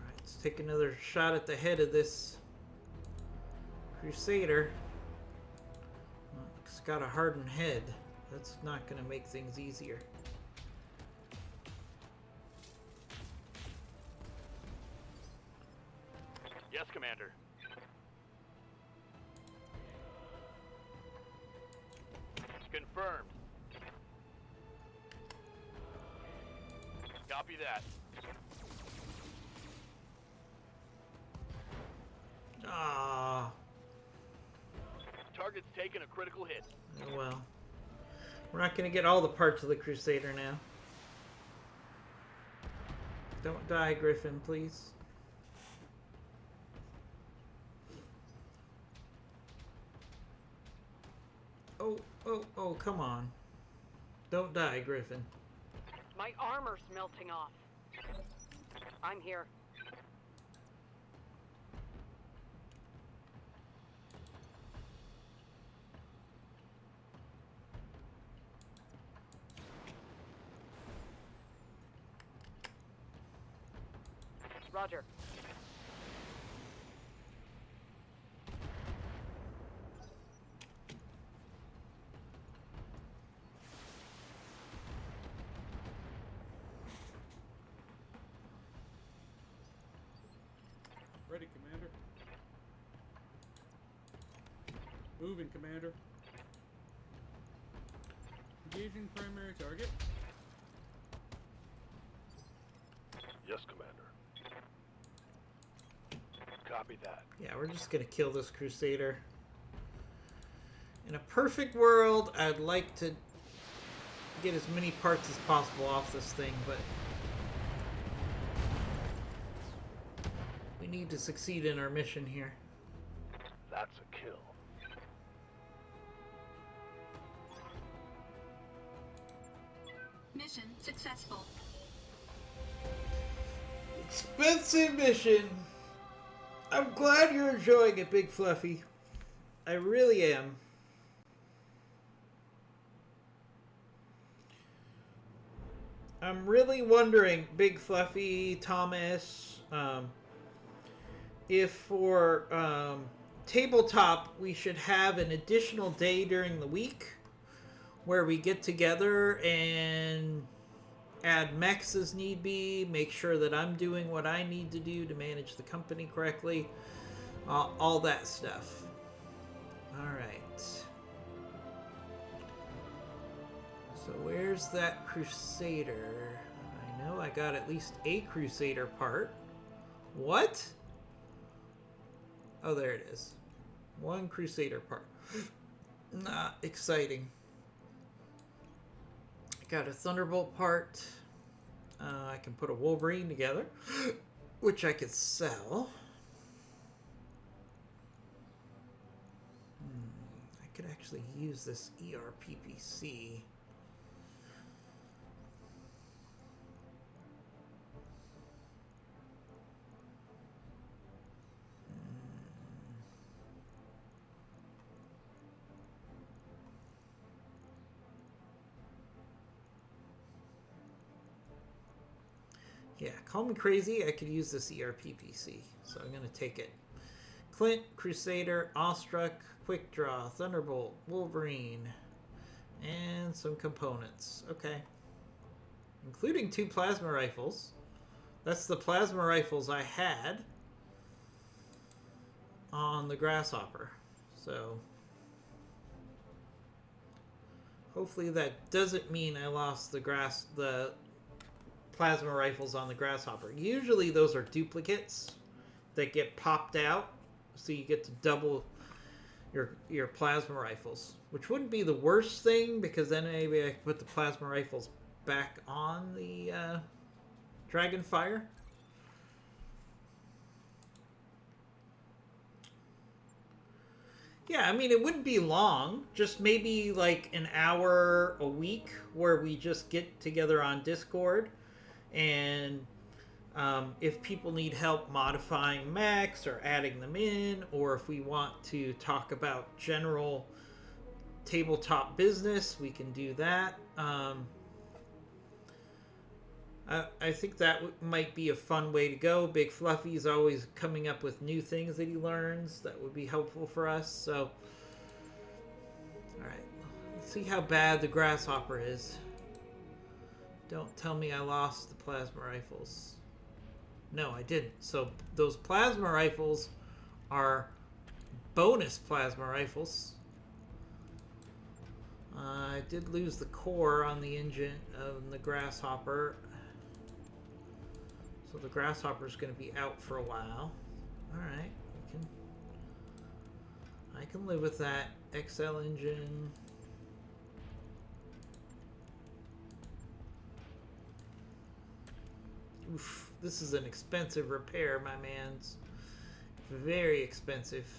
right, let's take another shot at the head of this Crusader. Well, it's got a hardened head. That's not going to make things easier. Yes, Commander. Confirmed. Copy that. Ah, Target's taken a critical hit. oh well. We're not going to get all the parts of the Crusader now. Don't die, Griffin, please. Oh, come on. Don't die, Griffin. My armor's melting off. I'm here. Roger. Ready, Commander. Moving, Commander. Engaging primary target. Yes, Commander. Copy that. Yeah, we're just gonna kill this Crusader. In a perfect world, I'd like to get as many parts as possible off this thing, but we need to succeed in our mission here. That's a kill. Mission successful. Expensive mission. I'm glad you're enjoying it, Big Fluffy. I really am. I'm really wondering, Big Fluffy, Thomas, if for tabletop we should have an additional day during the week where we get together and add mechs as need be, make sure that I'm doing what I need to do to manage the company correctly, all that stuff. All right. So where's that Crusader? I know I got at least a Crusader part. What? Oh, there it is. One Crusader part. Not exciting. Got a Thunderbolt part. I can put a Wolverine together, which I could sell. I could actually use this ERPPC. Yeah, call me crazy. I could use this ERP PC, so I'm gonna take it. Clint, Crusader, Awestruck, Quick Draw, Thunderbolt, Wolverine, and some components. Okay. Including 2 plasma rifles. That's the plasma rifles I had on the Grasshopper. So hopefully that doesn't mean I lost the plasma rifles on the Grasshopper. Usually those are duplicates that get popped out, so you get to double your plasma rifles, which wouldn't be the worst thing, because then maybe I could put the plasma rifles back on the Dragonfire. Yeah, I mean, it wouldn't be long. Just maybe like an hour a week where we just get together on Discord. And if people need help modifying mechs or adding them in, or if we want to talk about general tabletop business, we can do that. I think that might be a fun way to go. Big Fluffy's always coming up with new things that he learns that would be helpful for us. So, alright. Let's see how bad the Grasshopper is. Don't tell me I lost the plasma rifles. No, I didn't. So, those plasma rifles are bonus plasma rifles. I did lose the core on the engine of the Grasshopper. So the Grasshopper is going to be out for a while. Alright, I can live with that. XL engine. Oof, this is an expensive repair, my mans. Very expensive.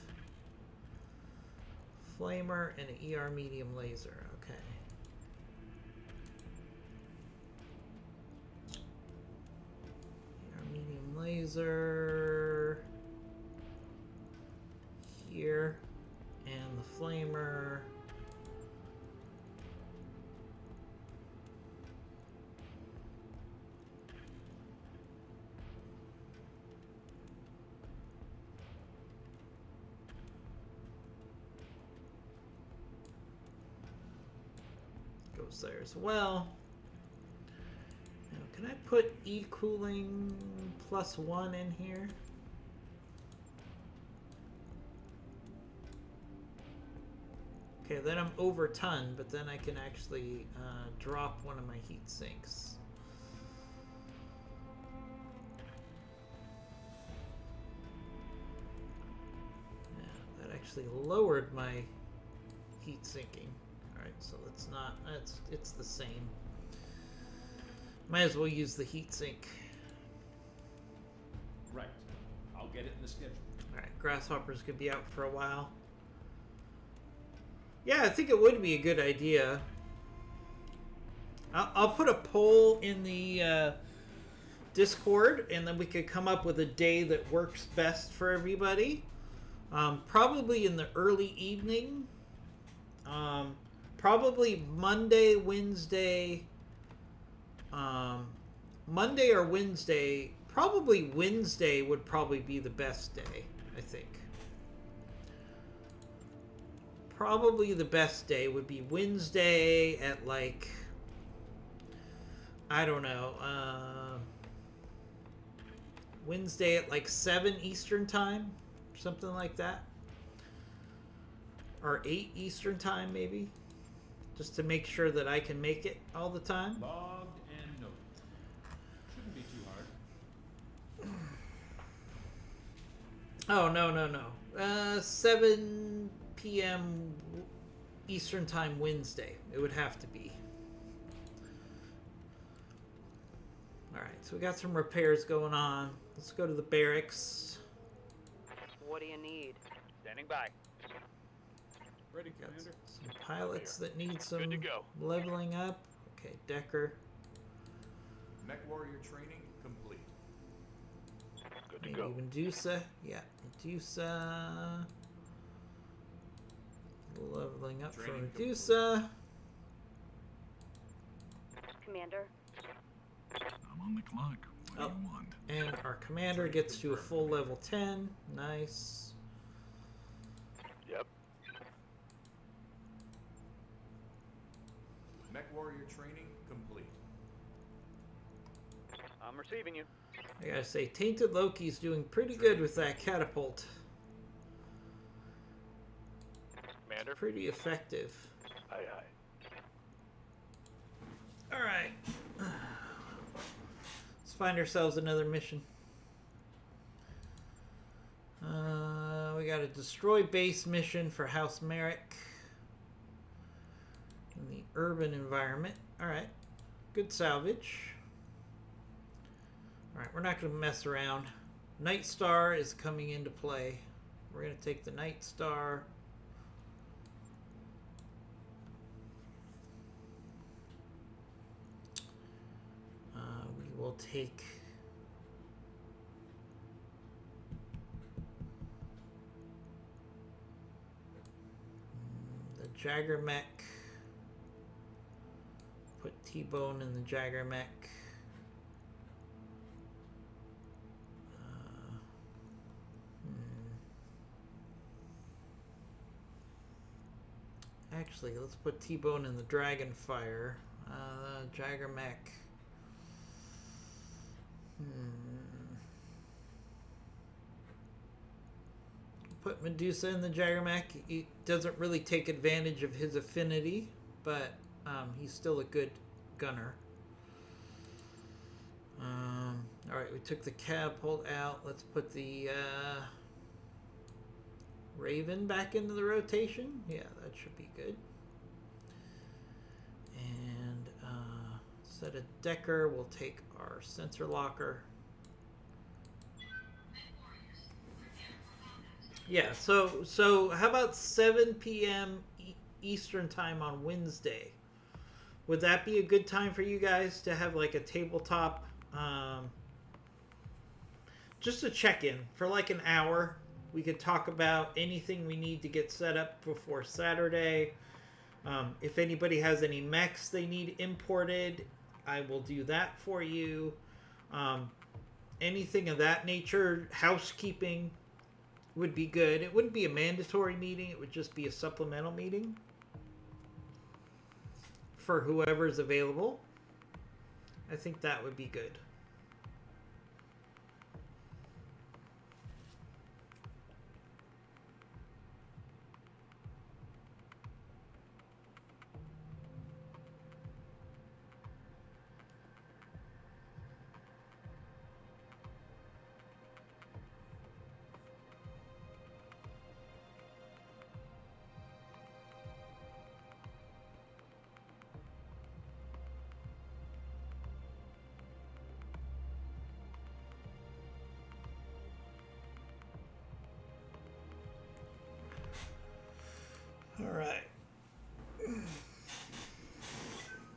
Flamer and an ER medium laser. Okay. Medium laser here, and the flamer goes there as well. Can I put E-cooling +1 in here? Okay, then I'm over ton, but then I can actually drop one of my heat sinks. Yeah, that actually lowered my heat sinking. Alright, so it's not, it's the same. Might as well use the heatsink. Right. I'll get it in the schedule. Alright, Grasshopper's gonna be out for a while. Yeah, I think it would be a good idea. I'll put a poll in the Discord, and then we could come up with a day that works best for everybody. Probably in the early evening. Probably Monday, Wednesday... Monday or Wednesday. Probably Wednesday would probably be the best day, I think. Probably the best day would be Wednesday at like, I don't know, Wednesday at like 7 Eastern time, something like that. Or 8 Eastern time maybe, just to make sure that I can make it all the time. Logged and noted. Shouldn't be too hard. Oh, no. 7 p.m. Eastern time Wednesday. It would have to be. Alright, so we got some repairs going on. Let's go to the barracks. What do you need? Standing by. Ready, Got Commander. some pilots that need some Good to go. leveling up. Okay, Decker. Mech warrior training complete. Good to Maybe go. Medusa. Yeah, Medusa. Leveling up Training for complete. Medusa. Commander, I'm on the clock. What Oh, do you want? and our commander gets to a full level 10. Nice. Yep. Mech warrior training complete. I'm receiving you. I gotta say, Tainted Loki's doing pretty good with that catapult. Commander. Pretty effective. Aye, aye. Alright. Let's find ourselves another mission. We got a destroy base mission for House Merrick in the urban environment. Alright. Good salvage. Alright, we're not going to mess around. Night Star is coming into play. We're going to take the Night Star. We will take the Jagger Mech. Put T-Bone in the Jagger Mech. Actually, let's put T-Bone in the Dragonfire. Jagger Mech. Put Medusa in the Jagger Mech. He doesn't really take advantage of his affinity, but he's still a good gunner. Alright, we took the catapult out. Let's put the Raven back into the rotation. Yeah, that should be good. And instead of Decker, we'll take our sensor locker. Yeah, so how about 7 p.m. Eastern time on Wednesday? Would that be a good time for you guys to have like a tabletop, just a check-in for like an hour? We could talk about anything we need to get set up before Saturday. If anybody has any mechs they need imported, I will do that for you. Anything of that nature, housekeeping would be good. It wouldn't be a mandatory meeting. It would just be a supplemental meeting for whoever's available. I think that would be good. All right.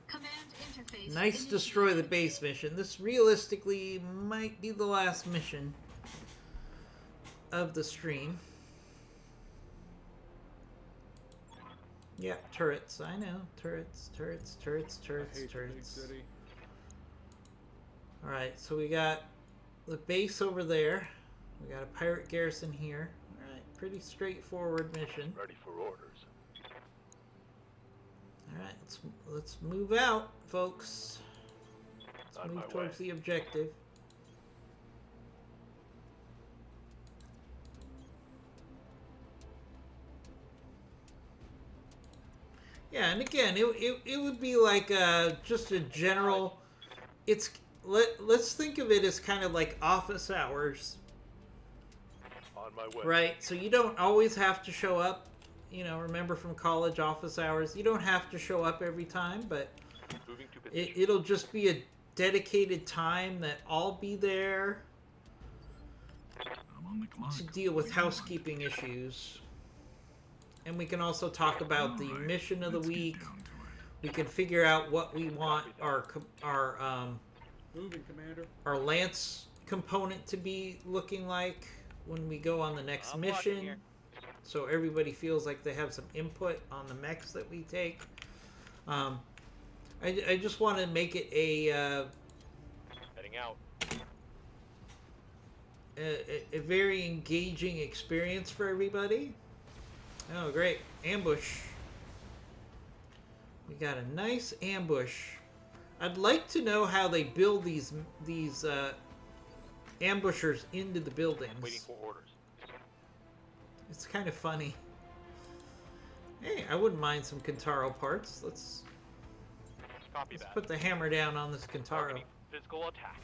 Command interface. Nice destroy the base mission. This realistically might be the last mission of the stream. Yep, turrets. I know. Turrets. I hate the big city. Alright, so we got the base over there. We got a pirate garrison here. Alright, pretty straightforward mission. Ready for orders. Alright, let's move out, folks. Let's On my move towards way. the objective. Yeah, and again, it would be like just a general. Let's think of it as kind of like office hours, On my way. right? So you don't always have to show up. You know, remember from college office hours, you don't have to show up every time, but Moving to position. it'll just be a dedicated time that I'll be there I'm on the clock. to deal with What do you want? housekeeping issues. And we can also talk about the Alright, mission of the let's get week. down to it. We can figure out what we want our Moving, Commander. Lance component to be looking like when we go on the next I'm watching mission, here. so everybody feels like they have some input on the mechs that we take. I just want to make it a Heading out. a very engaging experience for everybody. Oh, great. Ambush. We got a nice ambush. I'd like to know how they build these ambushers into the buildings. Waiting for orders. It's kind of funny. Hey, I wouldn't mind some Kintaro parts. Let's Copy that. put the hammer down on this Kintaro. Targeting physical attack.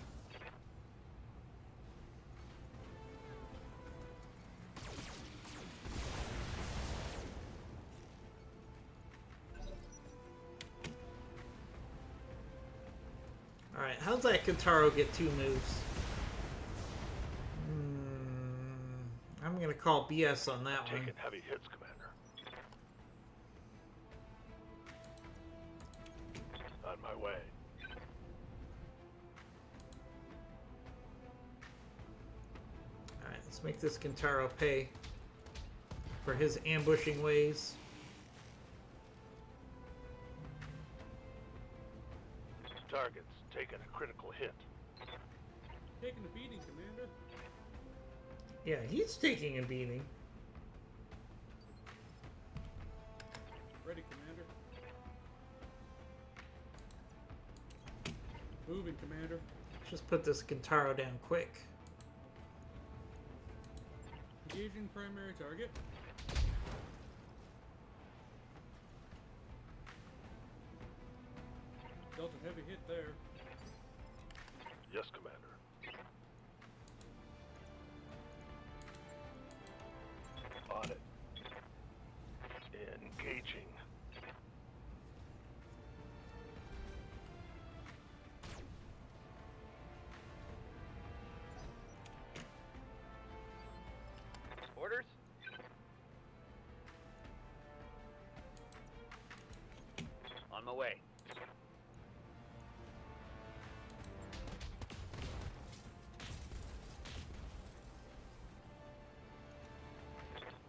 Alright, how's that Kintaro get 2 moves? I'm gonna call BS on that one. Taking heavy hits, Commander. On my way. Alright, let's make this Kintaro pay for his ambushing ways. Target's taking a critical hit. Taking a beating, Commander. Yeah, he's taking a beating. Ready, Commander. Moving, Commander. Just put this Kintaro down quick. Engaging primary target. Dealt a heavy hit there. Yes, Commander. On it. Engaging. Orders? On my way.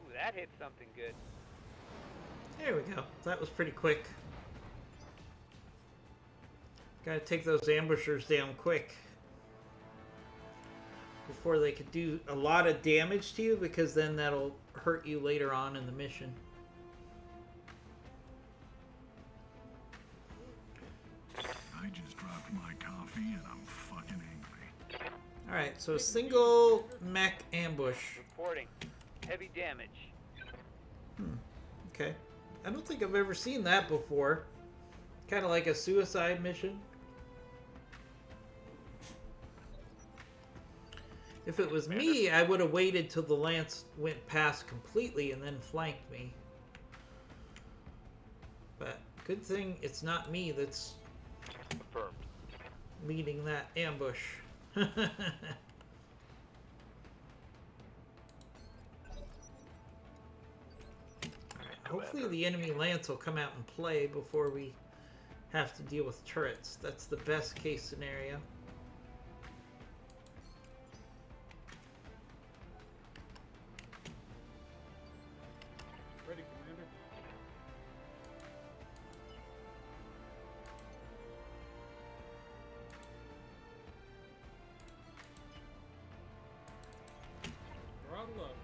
Ooh, that hit something good. There we go. That was pretty quick. Gotta take those ambushers down quick before they could do a lot of damage to you, because then that'll hurt you later on in the mission. I just dropped my coffee and I'm fucking angry. Alright, so a single mech ambush. Reporting. Heavy damage. Okay. I don't think I've ever seen that before. Kind of like a suicide mission. If it was me, I would have waited till the lance went past completely and then flanked me. But good thing it's not me that's Affirmed. leading that ambush. Hopefully the enemy lance will come out and play before we have to deal with turrets. That's the best case scenario. Ready, Commander. Throttle up.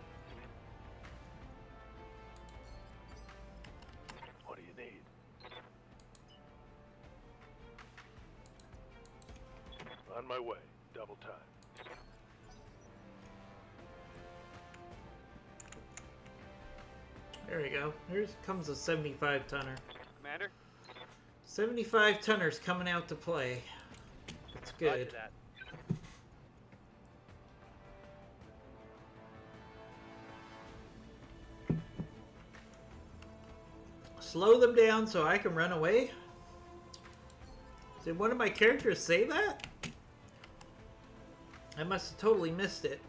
What do you need? On my way. Double time. There we go. Here comes a 75 tonner. Commander? 75 tonners coming out to play. That's Roger good. that. Slow them down so I can run away? Did one of my characters say that? I must have totally missed it.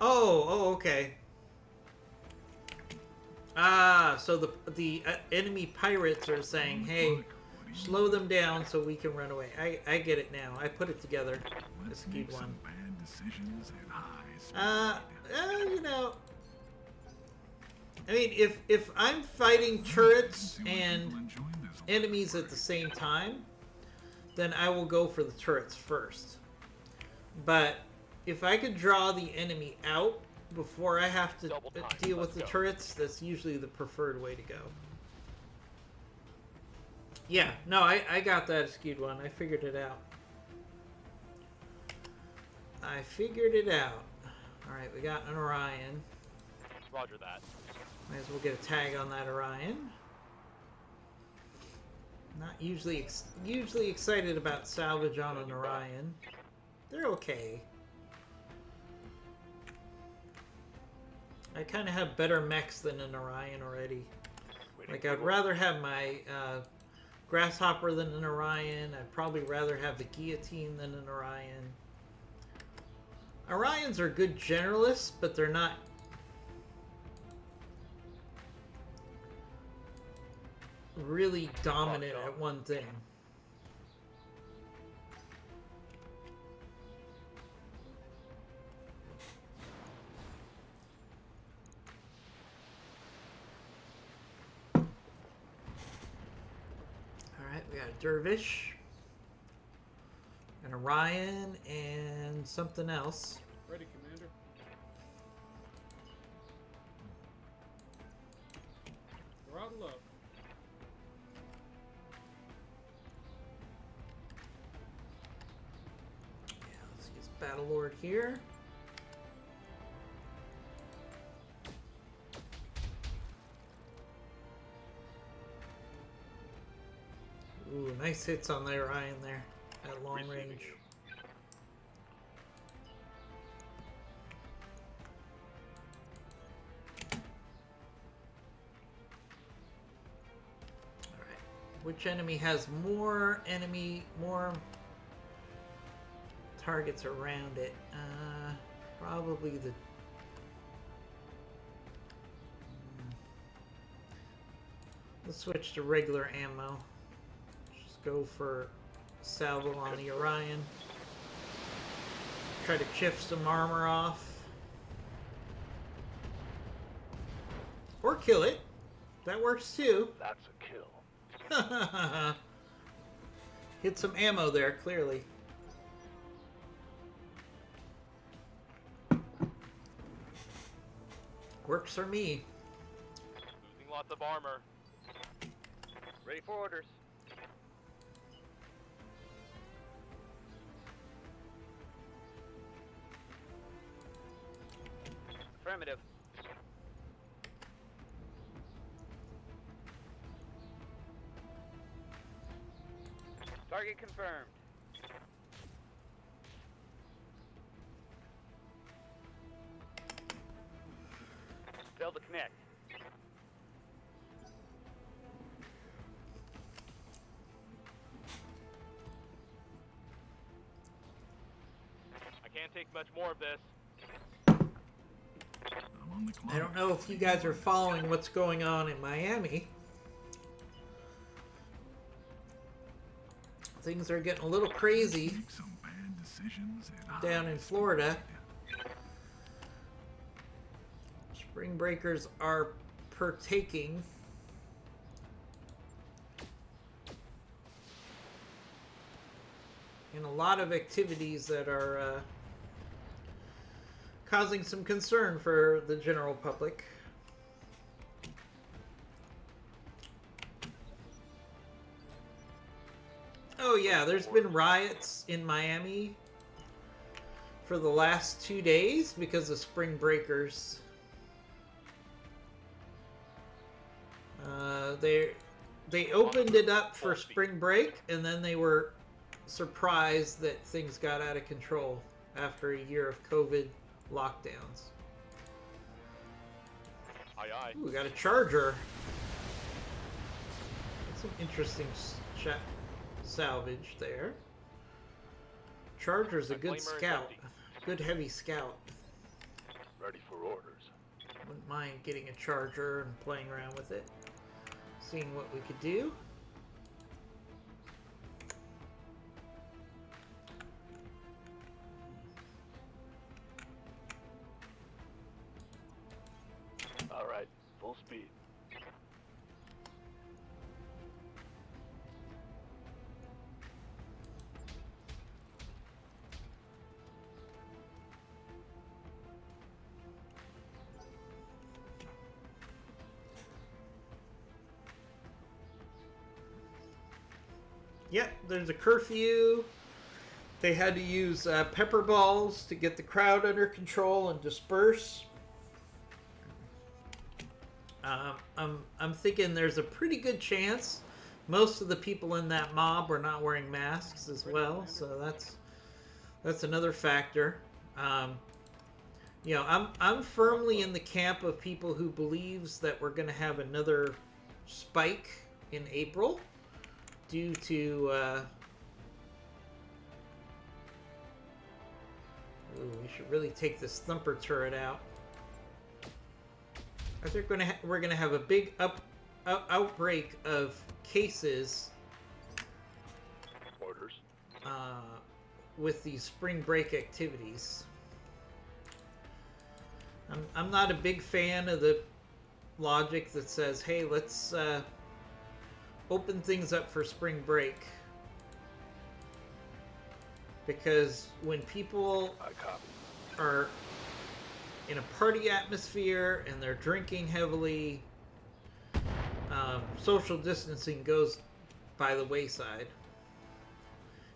Oh, okay. Ah, so the enemy pirates are saying, hey, slow them down so we can run away. I get it now. I put it together. I Let's skewed make some one. bad decisions at high speed. You know, I mean, if I'm fighting turrets See what and people enjoying enemies at the same time, then I will go for the turrets first. But if I could draw the enemy out before I have to deal with the turrets, that's usually the preferred way to go. Yeah, no, I got that skewed one. I figured it out. I figured it out. Alright, we got an Orion. Roger that. Might as well get a tag on that Orion. Not usually excited about salvage on an Orion. They're okay. I kind of have better mechs than an Orion already. Like, I'd rather have my Grasshopper than an Orion. I'd probably rather have the Guillotine than an Orion. Orions are good generalists, but they're not really dominant at one thing. Alright, we got a Dervish, an Orion, and something else. Ready, Commander. Throttle up. Yeah, let's use Battlelord here. Ooh, nice hits on the Orion there at long range. Alright. Which enemy has more targets around it? Probably the... Let's switch to regular ammo. Go for salvo on the Orion. Try to chip some armor off. Or kill it. That works too. That's a kill. Hit some ammo there, clearly. Works for me. Losing lots of armor. Ready for orders. Affirmative. Target confirmed. Failed to connect. I can't take much more of this. I'm on the clock. I don't know if you guys are following what's going on in Miami. Things are getting a little crazy Make some bad decisions and down in Florida. Spring breakers are partaking. In a lot of activities that are causing some concern for the general public. Oh yeah, there's been riots in Miami for the last 2 days because of spring breakers. They opened it up for spring break, and then they were surprised that things got out of control after a year of COVID lockdowns. Aye, aye. Ooh, we got a charger. That's some interesting salvage there. Charger's a good scout. Good heavy scout. Ready for orders. Wouldn't mind getting a charger and playing around with it. Seeing what we could do. All right, full speed. Yep, there's a curfew. They had to use pepper balls to get the crowd under control and disperse. I'm thinking there's a pretty good chance most of the people in that mob were not wearing masks as well, so that's another factor. You know, I'm firmly in the camp of people who believes that we're going to have another spike in April due to ooh, we should really take this thumper turret out. I think we're gonna have a big outbreak of cases Orders. with these spring break activities. I'm not a big fan of the logic that says, hey, let's open things up for spring break. Because when people I copy. are in a party atmosphere and they're drinking heavily, social distancing goes by the wayside.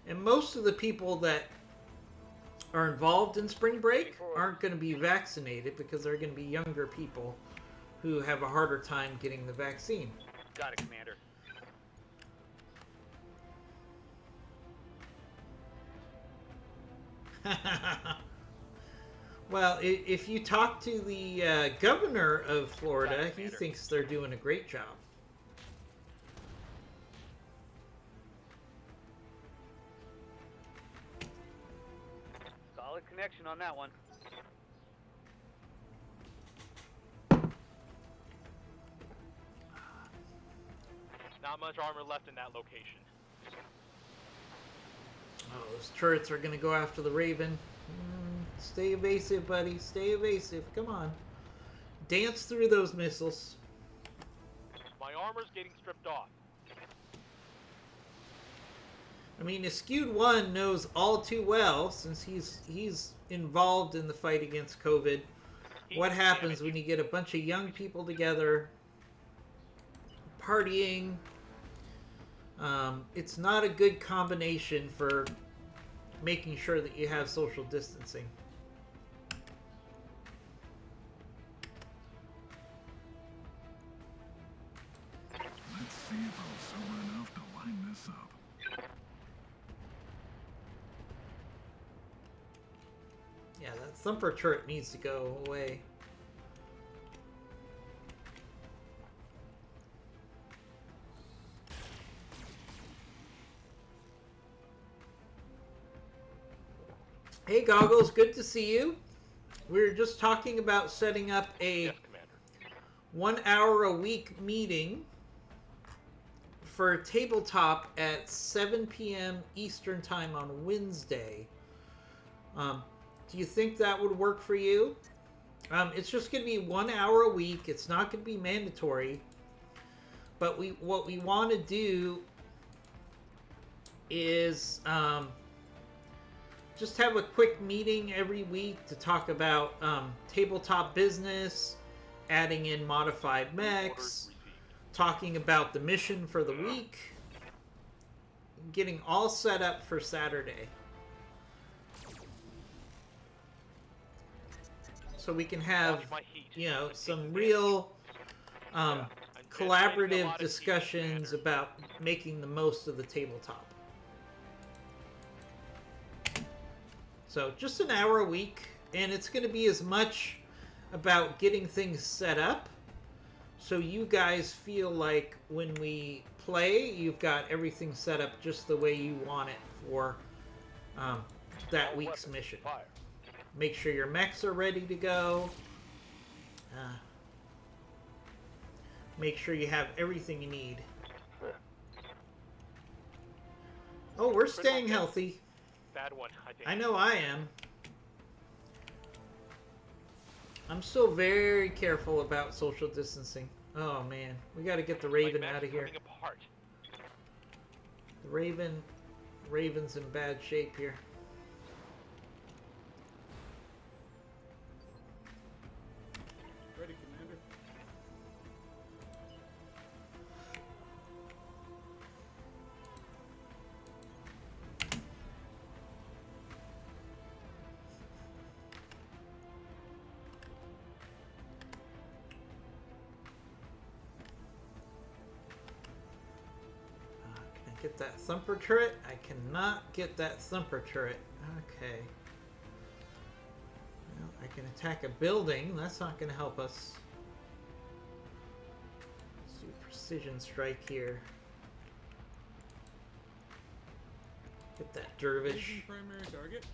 And most of the people that are involved in spring break aren't going to be vaccinated because they're going to be younger people who have a harder time getting the vaccine. Got it, Commander. Well, if you talk to the governor of Florida, he thinks they're doing a great job. Solid connection on that one. Not much armor left in that location. Oh, those turrets are going to go after the Raven. Stay evasive, buddy. Stay evasive. Come on. Dance through those missiles. My armor's getting stripped off. I mean, Askewed One knows all too well, since he's involved in the fight against COVID, what happens when you get a bunch of young people together, partying. It's not a good combination for making sure that you have social distancing. Let's see if I'm sober enough to line this up. Yeah, that thumper turret needs to go away. Hey Goggles, good to see you. We were just talking about setting up a Yes, Commander. 1 hour a week meeting for tabletop at 7 p.m. Eastern time on Wednesday. Do you think that would work for you? It's just going to be 1 hour a week. It's not going to be mandatory. But what we want to do is just have a quick meeting every week to talk about tabletop business, adding in modified mechs, talking about the mission for the week, getting all set up for Saturday. So we can have, you know, some real collaborative discussions about making the most of the tabletop. So just an hour a week, and it's going to be as much about getting things set up so you guys feel like when we play, you've got everything set up just the way you want it for that week's mission. Make sure your mechs are ready to go. Make sure you have everything you need. Oh, we're staying healthy. Bad one, I think. I know I am. I'm still very careful about social distancing. Oh man, we got to get the Raven out of here. The Raven's in bad shape here. Ready, Commander. Get that thumper turret. I cannot get that thumper turret. Okay. Well, I can attack a building. That's not going to help us. Let's do precision strike here. Get that dervish. Losing primary target.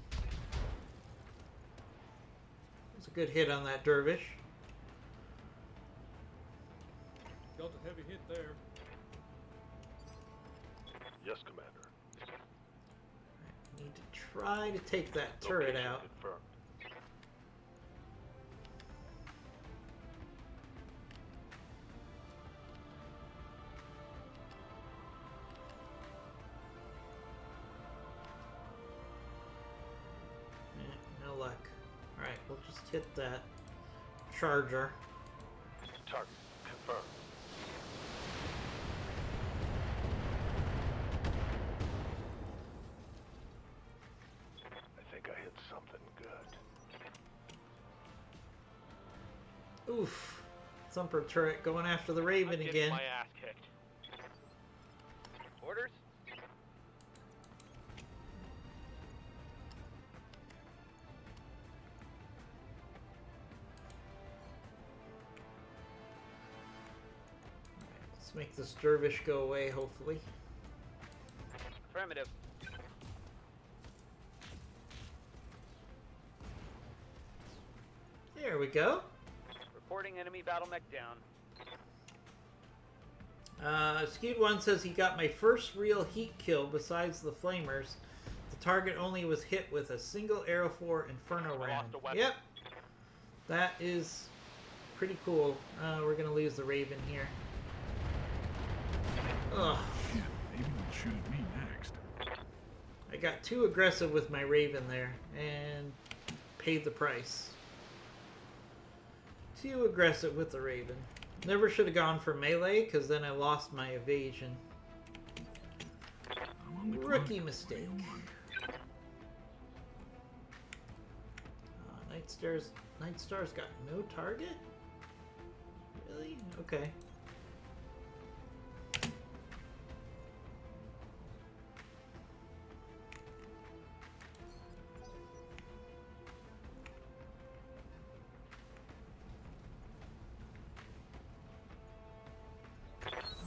It's a good hit on that dervish. Dealt a heavy hit there. Yes, Commander. I need to try to take that turret Location out. confirmed. No luck. Alright, we'll just hit that charger. Target confirmed. I think I hit something good. Oof. Thumper turret going after the I'm Raven getting again. my ass kicked. Orders? Let's make this dervish go away, hopefully. Affirmative. There we go. Reporting enemy battle mech down. Skewed One says he got my first real heat kill besides the flamers. The target only was hit with a single Arrow 4 Inferno I round. lost a weapon. Yep. That is pretty cool. We're gonna lose the Raven here. Ugh. Shit, maybe they'll shoot at me next. I got too aggressive with my Raven there and paid the price. Too aggressive with the Raven. Never should have gone for melee because then I lost my evasion. I'm on the clock. Rookie What do mistake. you want? Nightstar's got no target? Really? Okay.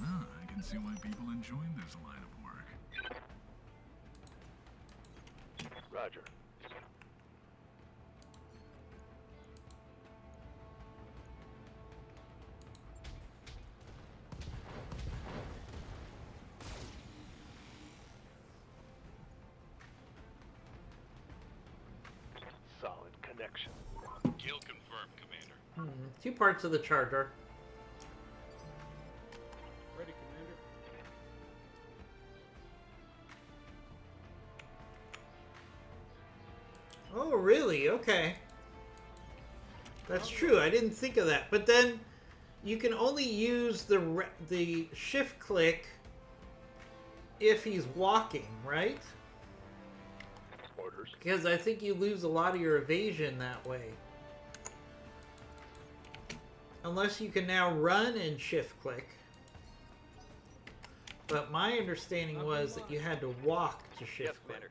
Ah, I can see why people enjoy this line of work. Roger. Solid connection. Kill confirmed, Commander. Two parts of the charger. Ready, Commander. Oh, really? Okay. That's true. I didn't think of that. But then you can only use the shift click if he's walking, right? Orders. Because I think you lose a lot of your evasion that way. Unless you can now run and shift click. But my understanding was that you had to walk to Yes, shift click. Commander.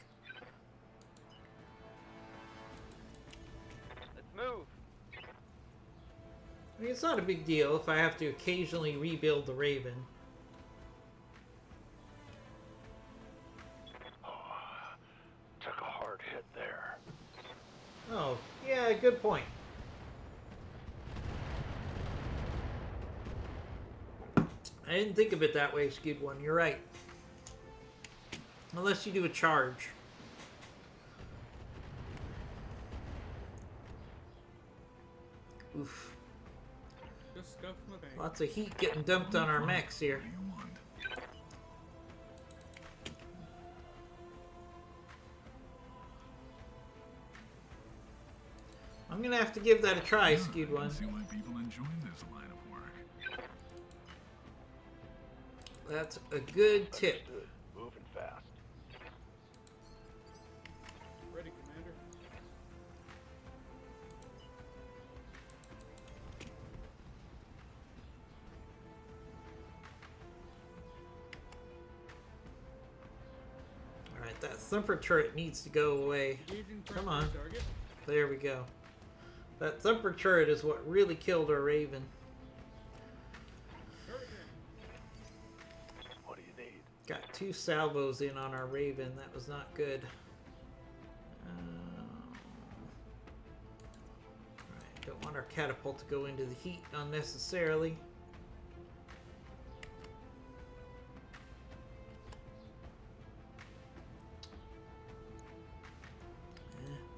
Let's move. I mean, it's not a big deal if I have to occasionally rebuild the Raven. Took a hard hit there. Oh, yeah, good point. I didn't think of it that way, Skewed One. You're right. Unless you do a charge. Oof. Just scuffed my bank. Lots of heat getting dumped on our mechs here. What do you want? I'm gonna have to give that a try, Ah, Skewed I One. can see why people enjoy this line of work. That's a good tip. Understood. Moving fast. Ready, Commander. That thumper turret needs to go away. Engaging Come primary on. target. There we go. That thumper turret is what really killed our Raven. Hurricane. What do you need? Got 2 salvos in on our Raven. That was not good. Alright, don't want our catapult to go into the heat unnecessarily.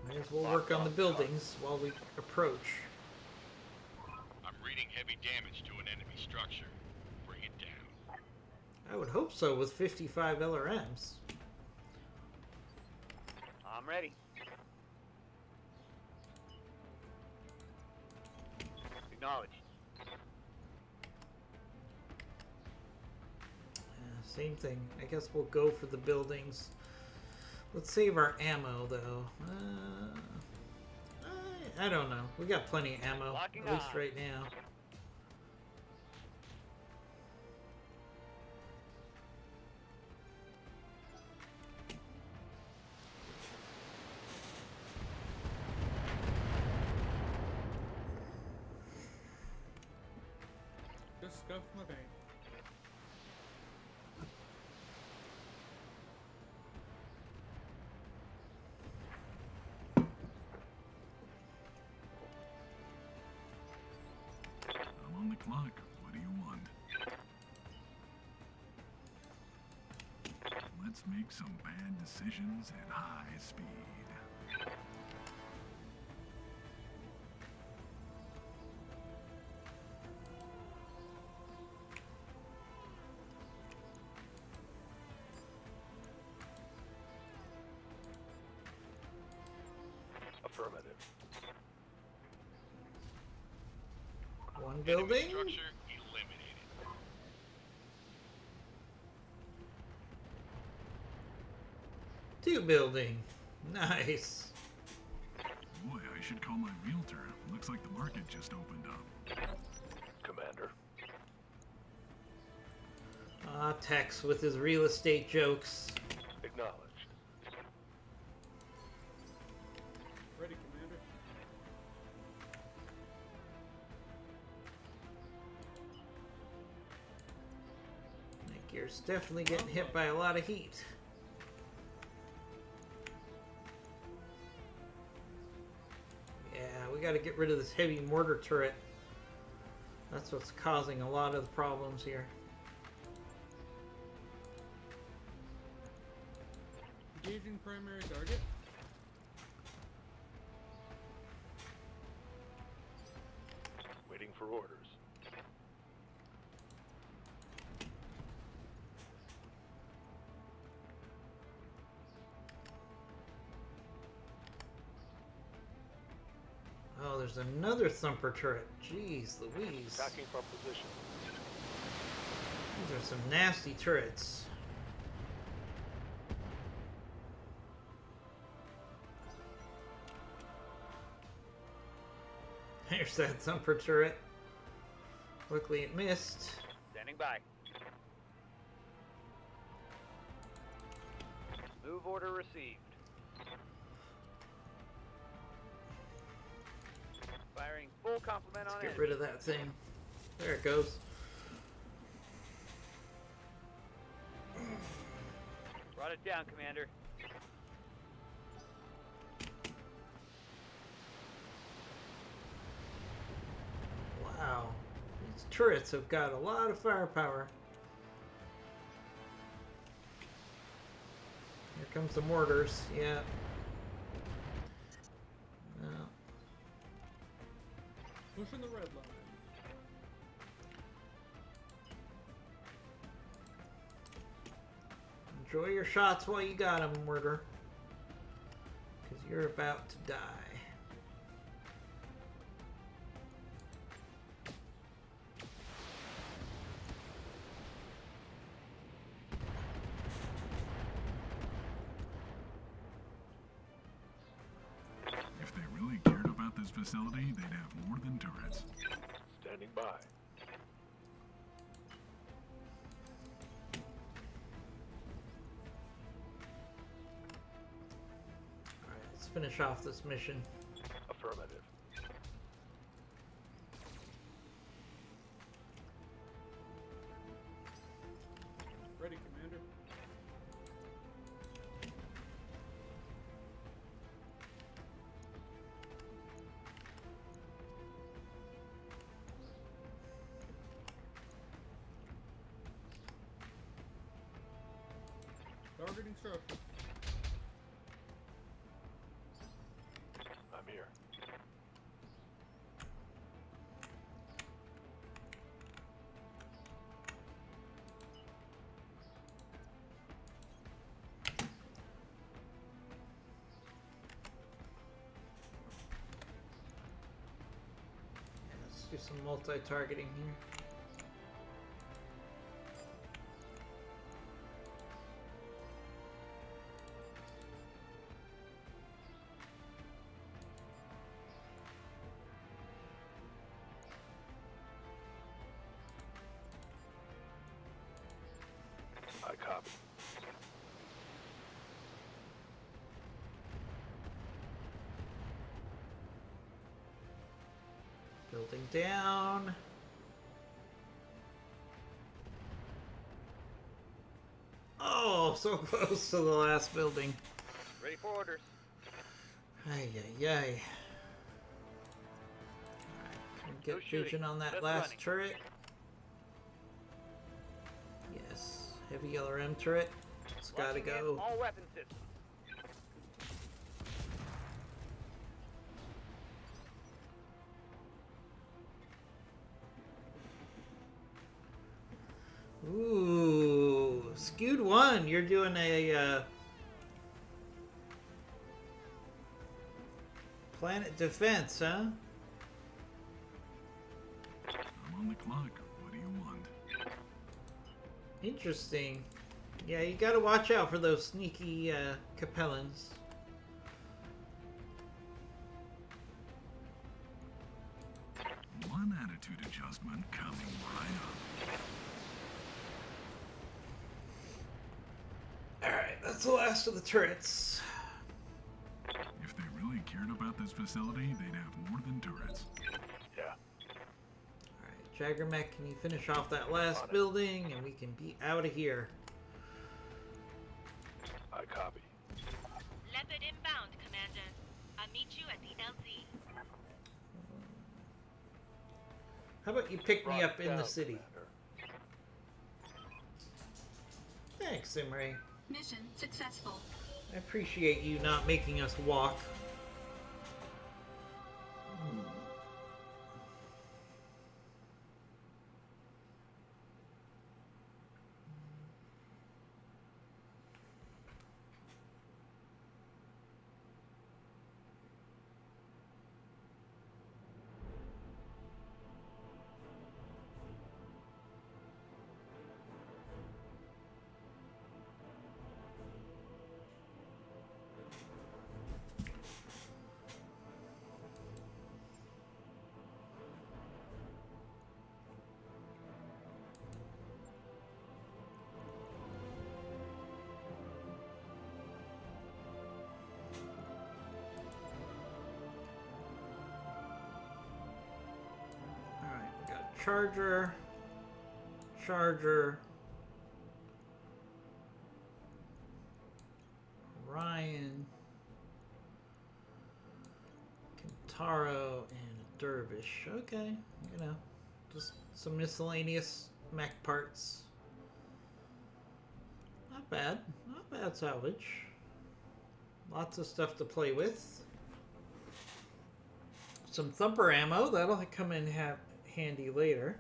Might as well work on the buildings while we approach. I'm reading heavy damage to an enemy structure. Bring it down. I would hope so with 55 LRMs. I'm ready. Acknowledged. Same thing. I guess we'll go for the buildings. Let's save our ammo, though. I don't know. We got plenty of ammo, Locking at least on. right now. Just scuffed my paint. I'm on the clock. What do you want? Let's make some bad decisions at high speed. Affirmative. One Enemy building. structure eliminated. Two building. Nice. Boy, I should call my realtor. Looks like the market just opened up. Commander. Ah, Tex with his real estate jokes. Acknowledged. Ready, Commander. That gear's definitely getting hit by a lot of heat. Yeah, we got to get rid of this heavy mortar turret. That's what's causing a lot of the problems here. Engaging primary target. Waiting for orders. Oh, there's another thumper turret. Jeez Louise. Attacking from position. These are some nasty turrets. There's that thumper turret. Luckily it missed. Standing by. Move order received. Firing full complement Let's on get enemy. rid of that thing. There it goes. Brought it down, Commander. Wow. These turrets have got a lot of firepower. Here comes the mortars. Yeah. Well, Pushing the red line. enjoy your shots while you got them, mortar. Because you're about to die. If they really cared about this facility, they'd have more than turrets. Standing by. finish off this mission. Affirmative. Ready, Commander. Targeting structure. I'm here. And let's do some multi-targeting here. I copy. Building down. Oh, so close to the last building. Ready for orders. Ay, ay, ay. Alright, can we No get shooting. vision on that Just last running. turret? Yes. Heavy LRM turret. It's gotta Launching in go. all weapon systems. Ooh, skewed one. You're doing a planet defense, huh? I'm on the clock. What do you want? Interesting. Yeah, you gotta watch out for those sneaky Capellans. One attitude adjustment coming right up. Alright, that's the last of the turrets. If they really cared about this facility, they'd have more than turrets. Yeah. Alright, Jaggermech, can you finish off that last On it. building and we can be out of here? I copy. Leopard inbound, Commander. I'll meet you at the LZ. How about you pick me Rock up in the down, city? Commander. Thanks, Simray. Mission successful. I appreciate you not making us walk. Alright, we got Charger, Ryan, Kentaro, and Dervish. Okay, you know, just some miscellaneous mech parts. Not bad. Not bad salvage. Lots of stuff to play with. Some thumper ammo. That'll come in handy later.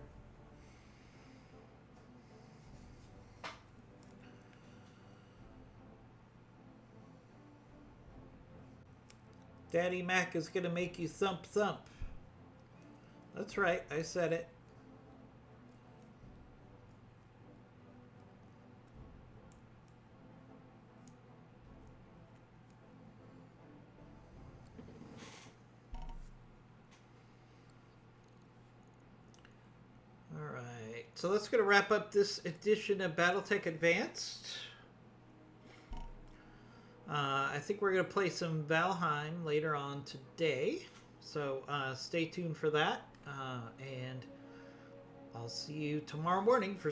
Daddy Mac is gonna make you thump thump. That's right, I said it. Alright, so that's gonna wrap up this edition of Battletech Advanced. I think we're going to play some Valheim later on today. So stay tuned for that. And I'll see you tomorrow morning for